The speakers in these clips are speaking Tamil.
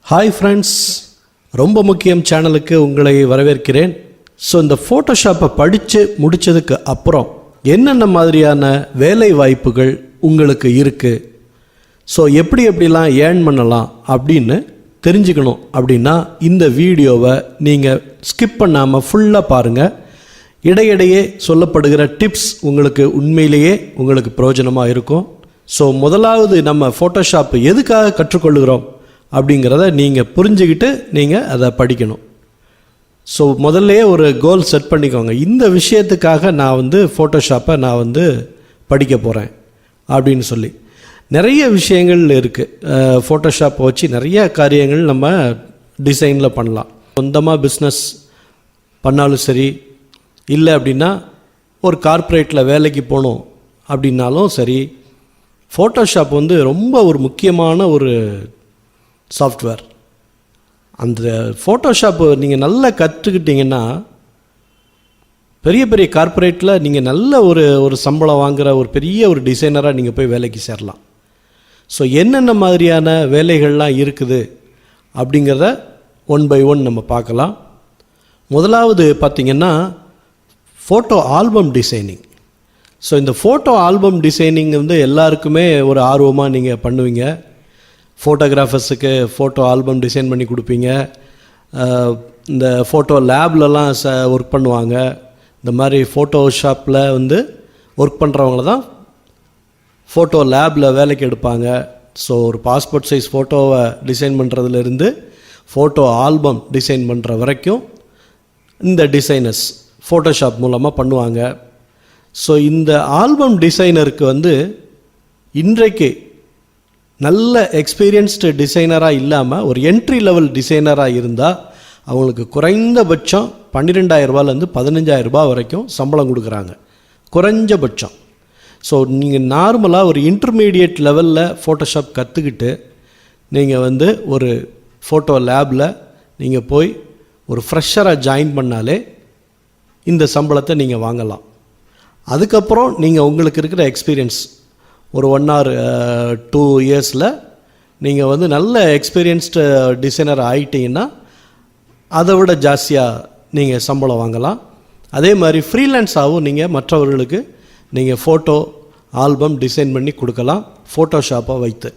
ஹாய் ஃப்ரெண்ட்ஸ், ரொம்ப முக்கியம் சேனலுக்கு உங்களை வரவேற்கிறேன். ஸோ இந்த ஃபோட்டோஷாப்பை படித்து முடித்ததுக்கு அப்புறம் என்னென்ன மாதிரியான வேலை வாய்ப்புகள் உங்களுக்கு இருக்குது, ஸோ எப்படிலாம் ஏர்ன் பண்ணலாம் அப்படின்னு தெரிஞ்சுக்கணும் அப்படின்னா இந்த வீடியோவை நீங்கள் ஸ்கிப் பண்ணாமல் ஃபுல்லாக பாருங்கள். இடையிடையே சொல்லப்படுகிற டிப்ஸ் உங்களுக்கு உண்மையிலேயே உங்களுக்கு பிரயோஜனமாக இருக்கும். ஸோ முதலாவது நம்ம ஃபோட்டோஷாப் எதுக்காக கற்றுக்கொள்கிறோம் அப்படிங்கிறத நீங்கள் புரிஞ்சுக்கிட்டு நீங்கள் அதை படிக்கணும். ஸோ முதல்லையே ஒரு கோல் செட் பண்ணிக்கோங்க. இந்த விஷயத்துக்காக நான் ஃபோட்டோஷாப்பை நான் படிக்க போகிறேன் அப்படின்னு சொல்லி. நிறைய விஷயங்கள் இருக்குது. ஃபோட்டோஷாப்பை வச்சு நிறைய காரியங்கள் நம்ம டிசைனில் பண்ணலாம். சொந்தமாக பிஸ்னஸ் பண்ணாலும் சரி, இல்லை அப்படின்னா ஒரு கார்ப்பரேட்டில் வேலைக்கு போகணும் அப்படின்னாலும் சரி, ஃபோட்டோஷாப் ரொம்ப ஒரு முக்கியமான ஒரு சாஃப்ட்வேர். அந்த ஃபோட்டோஷாப்பு நீங்கள் நல்லா கற்றுக்கிட்டிங்கன்னா பெரிய பெரிய கார்ப்பரேட்டில் நீங்கள் நல்ல ஒரு சம்பளம் வாங்குகிற ஒரு பெரிய ஒரு டிசைனராக நீங்கள் போய் வேலைக்கு சேரலாம். ஸோ என்னென்ன மாதிரியான வேலைகள்லாம் இருக்குது அப்படிங்கிறத ஒன் பை ஒன் நம்ம பார்க்கலாம். முதலாவது பார்த்திங்கன்னா ஃபோட்டோ ஆல்பம் டிசைனிங். ஸோ இந்த ஃபோட்டோ ஆல்பம் டிசைனிங் எல்லாருக்குமே ஒரு ஆர்வமாக நீங்கள் பண்ணுவீங்க. ஃபோட்டோகிராஃபர்ஸுக்கு ஃபோட்டோ ஆல்பம் டிசைன் பண்ணி கொடுப்பீங்க. இந்த ஃபோட்டோ லேப்லலாம் ஒர்க் பண்ணுவாங்க. இந்த மாதிரி ஃபோட்டோஷாப்பில் ஒர்க் பண்ணுறவங்கள தான் ஃபோட்டோ லேபில் வேலைக்கு எடுப்பாங்க. ஸோ ஒரு பாஸ்போர்ட் சைஸ் ஃபோட்டோவை டிசைன் பண்ணுறதுலேருந்து ஃபோட்டோ ஆல்பம் டிசைன் பண்ணுற வரைக்கும் இந்த டிசைனர்ஸ் ஃபோட்டோஷாப் மூலமாக பண்ணுவாங்க. ஸோ இந்த ஆல்பம் டிசைனருக்கு இன்றைக்கு நல்ல எக்ஸ்பீரியன்ஸ்டு டிசைனராக இல்லாமல் ஒரு என்ட்ரி லெவல் டிசைனராக இருந்தால் அவங்களுக்கு குறைந்தபட்சம் 12,000 15,000 வரைக்கும் சம்பளம் கொடுக்குறாங்க, குறைஞ்சபட்சம். ஸோ நீங்கள் நார்மலாக ஒரு இன்டர்மீடியட் லெவலில் ஃபோட்டோஷாப் கற்றுக்கிட்டு நீங்கள் ஒரு ஃபோட்டோ லேபில் நீங்கள் போய் ஒரு ஃப்ரெஷராக ஜாயின் பண்ணாலே இந்த சம்பளத்தை நீங்கள் வாங்கலாம். அதுக்கப்புறம் நீங்கள் உங்களுக்கு இருக்கிற எக்ஸ்பீரியன்ஸ் ஒரு 1 or 2 இயர்ஸில் நீங்கள் நல்ல எக்ஸ்பீரியன்ஸ்டு டிசைனர் ஆகிட்டிங்கன்னா அதை விட ஜாஸ்தியாக நீங்கள் சம்பளம் வாங்கலாம். அதே மாதிரி ஃப்ரீலான்ஸாகவும் நீங்கள் மற்றவர்களுக்கு நீங்கள் ஃபோட்டோ ஆல்பம் டிசைன் பண்ணி கொடுக்கலாம் ஃபோட்டோஷாப்பை வைத்து.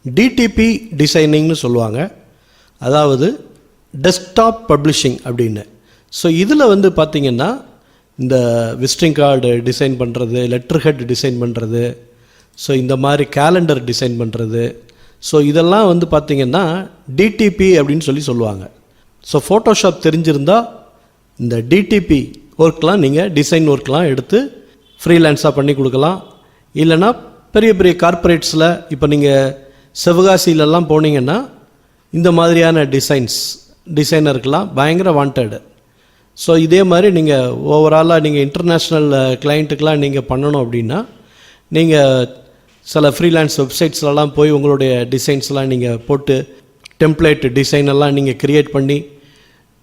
டிடிபி டிசைனிங்னு சொல்லுவாங்க, அதாவது டெஸ்க்டாப் பப்ளிஷிங் அப்படின்னு. ஸோ இதில் பார்த்திங்கன்னா இந்த விசிட்டிங் கார்டு டிசைன் பண்ணுறது, லெட்டர் ஹெட் டிசைன் பண்ணுறது, ஸோ இந்த மாதிரி கேலண்டர் டிசைன் பண்ணுறது, ஸோ இதெல்லாம் பார்த்திங்கன்னா டிடிபி அப்படின்னு சொல்லுவாங்க. ஸோ ஃபோட்டோஷாப் தெரிஞ்சிருந்தால் இந்த டிடிபி ஒர்க்லாம் நீங்கள் டிசைன் ஒர்க்லாம் எடுத்து ஃப்ரீலான்ஸாக பண்ணி கொடுக்கலாம். இல்லைனா பெரிய பெரிய கார்ப்பரேட்ஸில் இப்போ நீங்கள் சிவகாசியிலலாம் போனீங்கன்னா இந்த மாதிரியான டிசைனருக்கெலாம் பயங்கர வாண்டடு. ஸோ இதே மாதிரி நீங்கள் ஓவராலாக நீங்கள் இன்டர்நேஷ்னல் கிளைண்ட்டுக்கெலாம் நீங்கள் பண்ணணும் அப்படின்னா நீங்கள் சில ஃப்ரீலான்ஸ் வெப்சைட்ஸ்லாம் போய் உங்களுடைய டிசைன்ஸ்லாம் நீங்கள் போட்டு டெம்ப்ளேட் டிசைனெல்லாம் நீங்கள் க்ரியேட் பண்ணி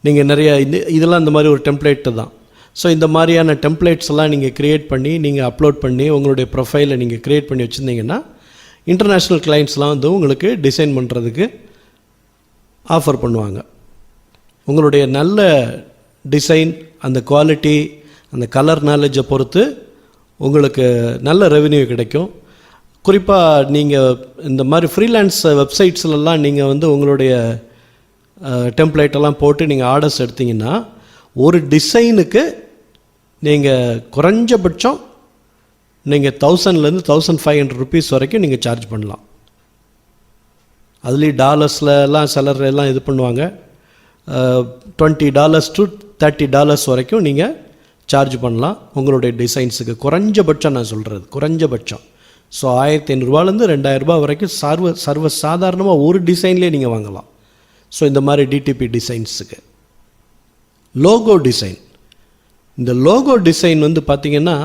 நீங்கள் நிறைய இதெல்லாம் இந்த மாதிரி ஒரு டெம்ப்ளேட்டு தான். ஸோ இந்த மாதிரியான டெம்ப்ளேட்ஸ் எல்லாம் நீங்கள் க்ரியேட் பண்ணி நீங்கள் அப்லோட் பண்ணி உங்களுடைய ப்ரொஃபைலை நீங்கள் க்ரியேட் பண்ணி வச்சுருந்தீங்கன்னா இன்டர்நேஷ்னல் கிளைண்ட்ஸ்லாம் உங்களுக்கு டிசைன் பண்ணுறதுக்கு ஆஃபர் பண்ணுவாங்க. உங்களுடைய நல்ல டிசைன், அந்த குவாலிட்டி, அந்த கலர் நாலேஜை பொறுத்து உங்களுக்கு நல்ல ரெவென்யூ கிடைக்கும். குறிப்பாக நீங்கள் இந்த மாதிரி ஃப்ரீலான்ஸ் வெப்சைட்ஸ்லாம் நீங்கள் உங்களுடைய டெம்ப்ளேட்டெல்லாம் போட்டு நீங்கள் ஆர்டர்ஸ் எடுத்திங்கன்னா ஒரு டிசைனுக்கு நீங்கள் குறைஞ்சபட்சம் நீங்கள் 1000 to 1500 rupees வரைக்கும் நீங்கள் சார்ஜ் பண்ணலாம். அதுலேயும் டாலர்ஸ்லாம் சிலர் எல்லாம் இது பண்ணுவாங்க. $20 to $30 வரைக்கும் நீங்கள் சார்ஜ் பண்ணலாம் உங்களுடைய டிசைன்ஸுக்கு. குறைஞ்சபட்சம் நான் சொல்கிறது குறைஞ்சபட்சம். ஸோ $1500 $2000 வரைக்கும் சர்வ சாதாரணமாக ஒரு டிசைன்லேயே நீங்கள் வாங்கலாம். ஸோ இந்த மாதிரி டிடிபி டிசைன்ஸுக்கு. Logo design. இந்த லோகோ டிசைன் பார்த்திங்கன்னா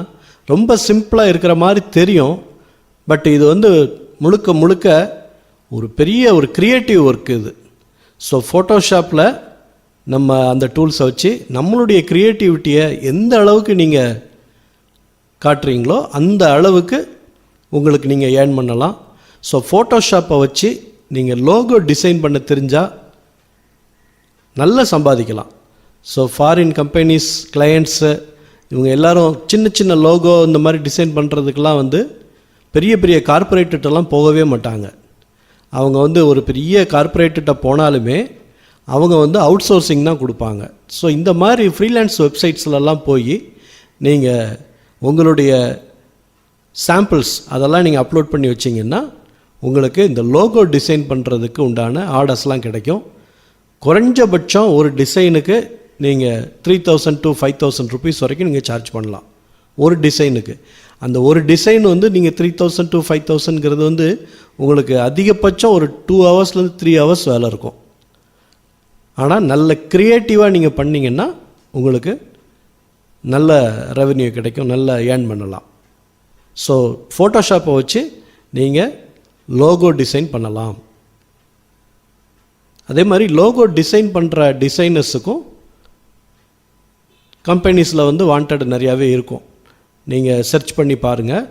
ரொம்ப சிம்பிளாக இருக்கிற மாதிரி தெரியும். பட் இது முழுக்க முழுக்க ஒரு பெரிய ஒரு க்ரியேட்டிவ் ஒர்க் இது. ஸோ ஃபோட்டோஷாப்பில் நம்ம அந்த டூல்ஸை வச்சு நம்மளுடைய க்ரியேட்டிவிட்டியை எந்த அளவுக்கு நீங்கள் காட்டுறீங்களோ அந்த அளவுக்கு உங்களுக்கு நீங்கள் ஏர்ன் பண்ணலாம். ஸோ ஃபோட்டோஷாப்பை வச்சு நீங்கள் லோகோ டிசைன் பண்ண தெரிஞ்சால் நல்லா சம்பாதிக்கலாம். ஸோ ஃபாரின் கம்பெனிஸ் கிளையண்ட்ஸு இவங்க எல்லாரும் சின்ன சின்ன லோகோ இந்த மாதிரி டிசைன் பண்ணுறதுக்கெலாம் வந்து பெரிய பெரிய கார்ப்பரேட்டெல்லாம் போகவே மாட்டாங்க. அவங்க வந்து ஒரு பெரிய கார்ப்பரேட்ட போனாலுமே அவங்க வந்து அவுட் சோர்சிங் தான் கொடுப்பாங்க. ஸோ இந்த மாதிரி ஃப்ரீலான்ஸ் வெப்சைட்ஸ்லலாம் போய் நீங்கள் உங்களுடைய சாம்பிள்ஸ் அதெல்லாம் நீங்கள் அப்லோட் பண்ணி வச்சிங்கன்னா உங்களுக்கு இந்த லோகோ டிசைன் பண்ணுறதுக்கு உண்டான ஆர்டர்ஸ்லாம் கிடைக்கும். குறைஞ்சபட்சம் ஒரு டிசைனுக்கு நீங்கள் 3000 to 5000 rupees வரைக்கும் நீங்கள் சார்ஜ் பண்ணலாம் ஒரு டிசைனுக்கு. அந்த ஒரு டிசைன் வந்து நீங்கள் 3000 to 5000ங்கிறது வந்து உங்களுக்கு அதிகபட்சம் ஒரு 2 hours-லேருந்து 3 hours வேலை இருக்கும். ஆனால் நல்ல க்ரியேட்டிவாக நீங்கள் பண்ணிங்கன்னா உங்களுக்கு நல்ல ரெவென்யூ கிடைக்கும், நல்ல ஏர்ன் பண்ணலாம். ஸோ ஃபோட்டோஷாப்பை வச்சு நீங்கள் லோகோ டிசைன் பண்ணலாம். அதே மாதிரி லோகோ டிசைன் பண்ணுற டிசைனர்ஸுக்கும் கம்பெனிஸில் வந்து வாண்டட் நிறையாவே இருக்கும். நீங்கள் சர்ச் பண்ணி பாருங்கள்.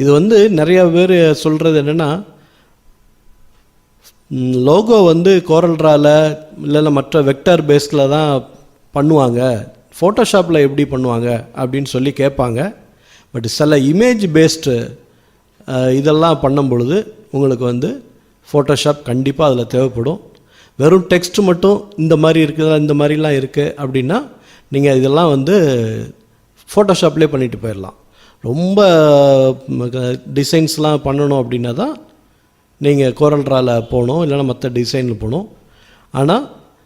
இது வந்து நிறையா பேர் சொல்கிறது என்னென்னா, லோகோ வந்து கோரல்ட்ராவில் இல்லைன்னா மற்ற வெக்டர் பேஸில் தான் பண்ணுவாங்க, ஃபோட்டோஷாப்பில் எப்படி பண்ணுவாங்க அப்படின்னு சொல்லி கேட்பாங்க. பட் சில இமேஜ் பேஸ்டு இதெல்லாம் பண்ணும் பொழுது உங்களுக்கு வந்து ஃபோட்டோஷாப் கண்டிப்பாக அதில் தேவைப்படும். வெறும் டெக்ஸ்ட் மட்டும் இந்த மாதிரி இருக்குதா, இந்த மாதிரிலாம் இருக்குது அப்படின்னா நீங்கள் இதெல்லாம் வந்து ஃபோட்டோஷாப்லேயே பண்ணிட்டு போயிடலாம். ரொம்ப டிசைன்ஸ்லாம் பண்ணணும் அப்படின்னா தான் நீங்கள் கோரல்ட்ராவில் போகணும், இல்லைனா மற்ற டிசைனில் போகணும். ஆனால்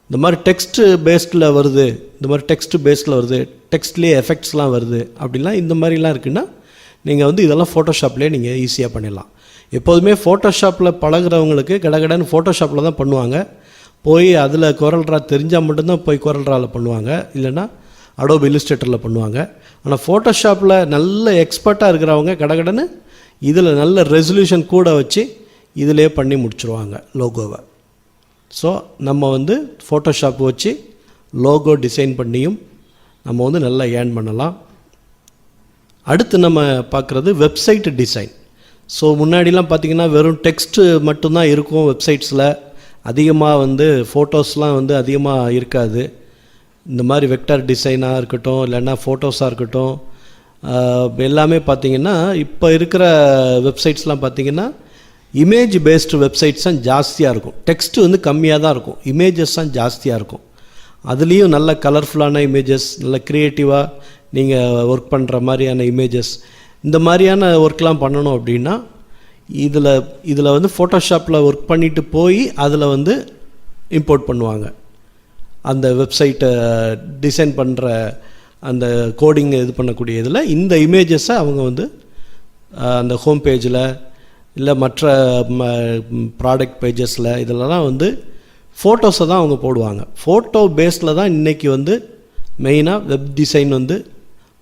இந்த மாதிரி டெக்ஸ்ட்டு பேஸ்டில் வருது, இந்த மாதிரி டெக்ஸ்ட்டு பேஸில் வருது, டெக்ஸ்ட்லேயே எஃபெக்ட்ஸ்லாம் வருது அப்படின்லாம் இந்த மாதிரிலாம் இருக்குன்னா நீங்கள் வந்து இதெல்லாம் ஃபோட்டோஷாப்லேயே நீங்கள் ஈஸியாக பண்ணிடலாம். எப்போதுமே ஃபோட்டோஷாப்பில் பழகிறவங்களுக்கு கடகடன்னு ஃபோட்டோஷாப்பில் தான் பண்ணுவாங்க. போய் அதில் கோரல்ட்ரா தெரிஞ்சால் மட்டும்தான் போய் கோரல்ட்ராவில் பண்ணுவாங்க, இல்லைன்னா அடோப் இல்லுஸ்ட்ரேட்டரில் பண்ணுவாங்க. ஆனால் ஃபோட்டோஷாப்பில் நல்ல எக்ஸ்பர்ட்டாக இருக்கிறவங்க கடகடன்னு இதில் நல்ல ரெசல்யூஷன் கூட வச்சு இதிலே பண்ணி முடிச்சுருவாங்க லோகோவை. ஸோ நம்ம வந்து ஃபோட்டோஷாப் வச்சு லோகோ டிசைன் பண்ணியும் நம்ம வந்து நல்லா ஏர்ன் பண்ணலாம். அடுத்து நம்ம பார்க்குறது வெப்சைட் டிசைன். ஸோ முன்னாடிலாம் பார்த்திங்கன்னா வெறும் டெக்ஸ்ட்டு மட்டும்தான் இருக்கும் வெப்சைட்ஸில், அதிகமாக வந்து ஃபோட்டோஸ்லாம் வந்து அதிகமாக இருக்காது. இந்த மாதிரி வெக்டர் டிசைனாக இருக்கட்டும், இல்லைன்னா ஃபோட்டோஸாக இருக்கட்டும், எல்லாமே பார்த்திங்கன்னா இப்போ இருக்கிற வெப்சைட்ஸ்லாம் பார்த்திங்கன்னா இமேஜ் பேஸ்டு வெப்சைட்ஸ் தான் ஜாஸ்தியாக இருக்கும். டெக்ஸ்ட்டு வந்து கம்மியாக தான் இருக்கும், இமேஜஸ் தான் ஜாஸ்தியாக இருக்கும். அதுலேயும் நல்ல கலர்ஃபுல்லான இமேஜஸ், நல்ல க்ரியேட்டிவாக நீங்கள் ஒர்க் பண்ணுற மாதிரியான இமேஜஸ், இந்த மாதிரியான ஒர்க்லாம் பண்ணணும் அப்படின்னா இதில் வந்து ஃபோட்டோஷாப்பில் ஒர்க் பண்ணிவிட்டு போய் அதில் வந்து இம்போர்ட் பண்ணுவாங்க. அந்த வெப்சைட்டை டிசைன் பண்ணுற அந்த கோடிங் இது பண்ணக்கூடிய இதில் இந்த இமேஜஸை அவங்க வந்து அந்த ஹோம் பேஜில் இல்லை மற்ற ப்ராடக்ட் பேஜஸில் இதிலலாம் வந்து ஃபோட்டோஸை தான் அவங்க போடுவாங்க. ஃபோட்டோ பேஸில் தான் இன்றைக்கி வந்து மெயினாக வெப் டிசைன் வந்து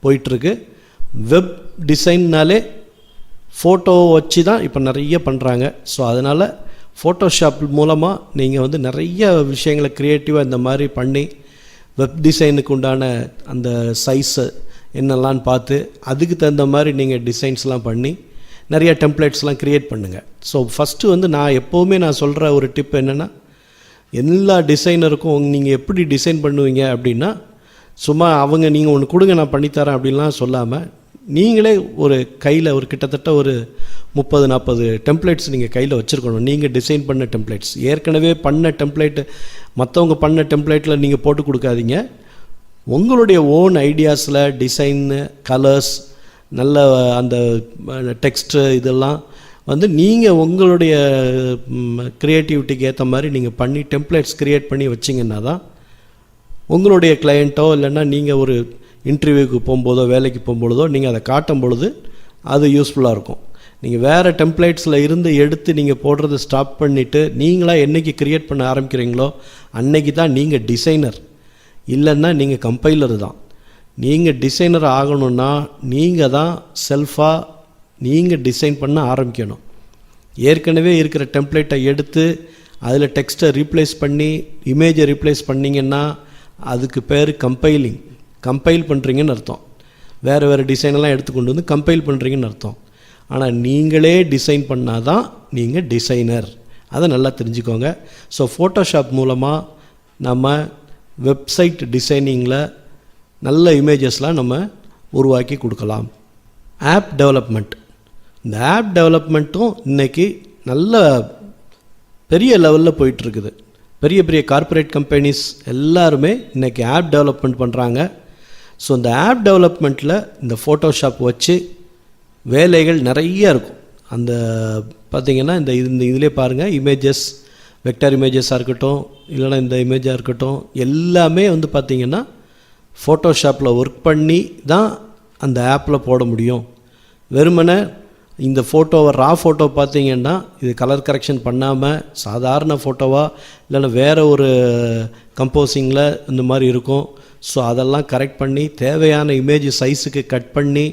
போயிட்டுருக்கு. வெப் டிசைன்னாலே ஃபோட்டோ வச்சு தான் இப்போ நிறைய பண்ணுறாங்க. ஸோ அதனால் ஃபோட்டோஷாப் மூலமாக நீங்கள் வந்து நிறைய விஷயங்களை க்ரியேட்டிவாக இந்த மாதிரி பண்ணி வெப் டிசைனுக்கு உண்டான அந்த சைஸு என்னெல்லாம்னு பார்த்து அதுக்கு தகுந்த மாதிரி நீங்கள் டிசைன்ஸ்லாம் பண்ணி நிறைய டெம்ப்ளேட்ஸ்லாம் க்ரியேட் பண்ணுங்கள். ஸோ ஃபஸ்ட்டு வந்து நான் எப்போவுமே நான் சொல்கிற ஒரு டிப் என்னென்னா, எல்லா டிசைனருக்கும் நீங்கள் எப்படி டிசைன் பண்ணுவீங்க அப்படின்னா, சும்மா நீங்கள் ஒன்று கொடுங்க நான் பண்ணித்தரேன் அப்படின்லாம் சொல்லாமல், நீங்களே ஒரு கையில் ஒரு கிட்டத்தட்ட ஒரு 30-40 டெம்ப்ளேட்ஸ் நீங்கள் கையில் வச்சுருக்கணும். நீங்கள் டிசைன் பண்ண டெம்ப்ளேட்ஸ், ஏற்கனவே பண்ண டெம்ப்ளேட்டு மற்றவங்க பண்ண டெம்ப்ளேட்டில் நீங்கள் போட்டு கொடுக்காதீங்க. உங்களுடைய ஓன் ஐடியாஸில் டிசைன்னு, கலர்ஸ், நல்ல அந்த டெக்ஸ்ட்டு இதெல்லாம் வந்து நீங்கள் உங்களுடைய க்ரியேட்டிவிட்டிக்கு ஏற்ற மாதிரி நீங்கள் பண்ணி டெம்ப்ளேட்ஸ் க்ரியேட் பண்ணி வச்சிங்கன்னா தான் உங்களுடைய கிளையண்ட்டோ இல்லைன்னா நீங்கள் ஒரு இன்டர்வியூக்கு போகும்போதோ வேலைக்கு போகும்பொழுதோ நீங்கள் அதை காட்டும் பொழுது அது யூஸ்ஃபுல்லாக இருக்கும். நீங்கள் வேறு டெம்ப்ளேட்ஸில் இருந்து எடுத்து நீங்கள் போடுறதை ஸ்டாப் பண்ணிவிட்டு நீங்களாக என்றைக்கு க்ரியேட் பண்ண ஆரம்பிக்கிறீங்களோ அன்னைக்கு தான் நீங்கள் டிசைனர், இல்லைன்னா நீங்கள் கம்பைலர் தான். நீங்கள் டிசைனர் ஆகணுன்னா நீங்கள் தான் செல்ஃபாக நீங்கள் டிசைன் பண்ண ஆரம்பிக்கணும். ஏற்கனவே இருக்கிற டெம்ப்ளேட்டை எடுத்து அதில் டெக்ஸ்ட்டை ரீப்ளேஸ் பண்ணி இமேஜை ரீப்ளேஸ் பண்ணிங்கன்னா அதுக்கு பேர் கம்பைலிங். கம்பைல் பண்ணுறீங்கன்னு அர்த்தம். வேறு டிசைனெல்லாம் எடுத்துக்கொண்டு வந்து கம்பைல் பண்ணுறீங்கன்னு அர்த்தம். ஆனால் நீங்களே டிசைன் பண்ணால் தான் நீங்கள் டிசைனர். அதை நல்லா தெரிஞ்சுக்கோங்க. ஸோ ஃபோட்டோஷாப் மூலமாக நம்ம வெப்சைட் டிசைனிங்கில் நல்ல இமேஜஸ்லாம் நம்ம உருவாக்கி கொடுக்கலாம். ஆப் டெவலப்மெண்ட், இந்த ஆப் டெவலப்மெண்ட்டும் இன்றைக்கி நல்ல பெரிய லெவலில் போயிட்டுருக்குது. பெரிய பெரிய கார்ப்பரேட் கம்பெனிஸ் எல்லாருமே இன்றைக்கி ஆப் டெவலப்மெண்ட் பண்ணுறாங்க. ஸோ இந்த ஆப் டெவலப்மெண்ட்டில் இந்த ஃபோட்டோஷாப் வச்சு வேலைகள் நிறைய இருக்கும். அந்த பார்த்திங்கன்னா இந்த இதிலே பாருங்கள், இமேஜஸ், வெக்டர் இமேஜஸாக இருக்கட்டும், இல்லைனா இந்த இமேஜாக இருக்கட்டும், எல்லாமே வந்து பார்த்திங்கன்னா ஃபோட்டோஷாப்பில் ஒர்க் பண்ணி தான் அந்த ஆப்பில் போட முடியும். வெறுமனே இந்த ஃபோட்டோவை ரா ஃபோட்டோ பார்த்திங்கன்னா இது கலர் கரெக்ஷன் பண்ணாமல் சாதாரண ஃபோட்டோவாக இல்லைன்னா வேறு ஒரு கம்போசிங்கில் இந்த மாதிரி இருக்கும். ஸோ அதெல்லாம் கரெக்ட் பண்ணி தேவையான இமேஜ் சைஸுக்கு கட் பண்ணி,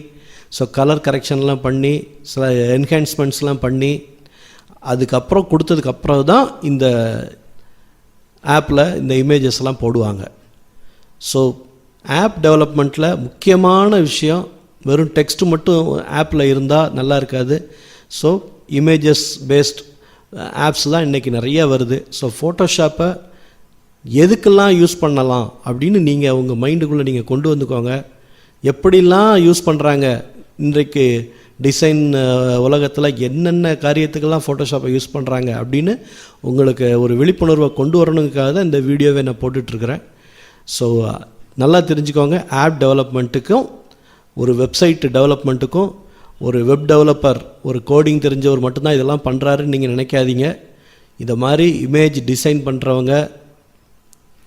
ஸோ கலர் கரெக்ஷன்லாம் பண்ணி, சில என்ஹான்ஸ்மெண்ட்ஸ்லாம் பண்ணி, அதுக்கப்புறம் கொடுத்ததுக்கப்புறம் தான் இந்த ஆப்பில் இந்த இமேஜஸ்லாம் போடுவாங்க. ஸோ ஆப் டெவலப்மெண்ட்டில் முக்கியமான விஷயம் வெறும் டெக்ஸ்ட் மட்டும் ஆப்பில் இருந்தால் நல்லா இருக்காது. ஸோ இமேஜஸ் பேஸ்ட் ஆப்ஸ் தான் இன்றைக்கி நிறைய வருது. ஸோ ஃபோட்டோஷாப்பை எதுக்கெல்லாம் யூஸ் பண்ணலாம் அப்படின்னு நீங்கள் உங்கள் மைண்டுக்குள்ளே நீங்கள் கொண்டு வந்துக்கோங்க. எப்படிலாம் யூஸ் பண்ணுறாங்க இன்றைக்கு டிசைன் உலகத்தில், என்னென்ன காரியத்துக்கெல்லாம் ஃபோட்டோஷாப்பை யூஸ் பண்ணுறாங்க அப்படின்னு உங்களுக்கு ஒரு விழிப்புணர்வை கொண்டு வரணுங்காக தான் இந்த வீடியோவை நான் போட்டுட்ருக்கிறேன். ஸோ நல்லா தெரிஞ்சுக்கோங்க, ஆப் டெவலப்மெண்ட்டுக்கும் ஒரு வெப்சைட் டெவலப்மெண்ட்டுக்கும் ஒரு வெப் டெவலப்பர், ஒரு கோடிங் தெரிஞ்சவர் மட்டும்தான் இதெல்லாம் பண்ணுறாருன்னு நீங்கள் நினைக்காதீங்க. இதை மாதிரி இமேஜ் டிசைன் பண்ணுறவங்க,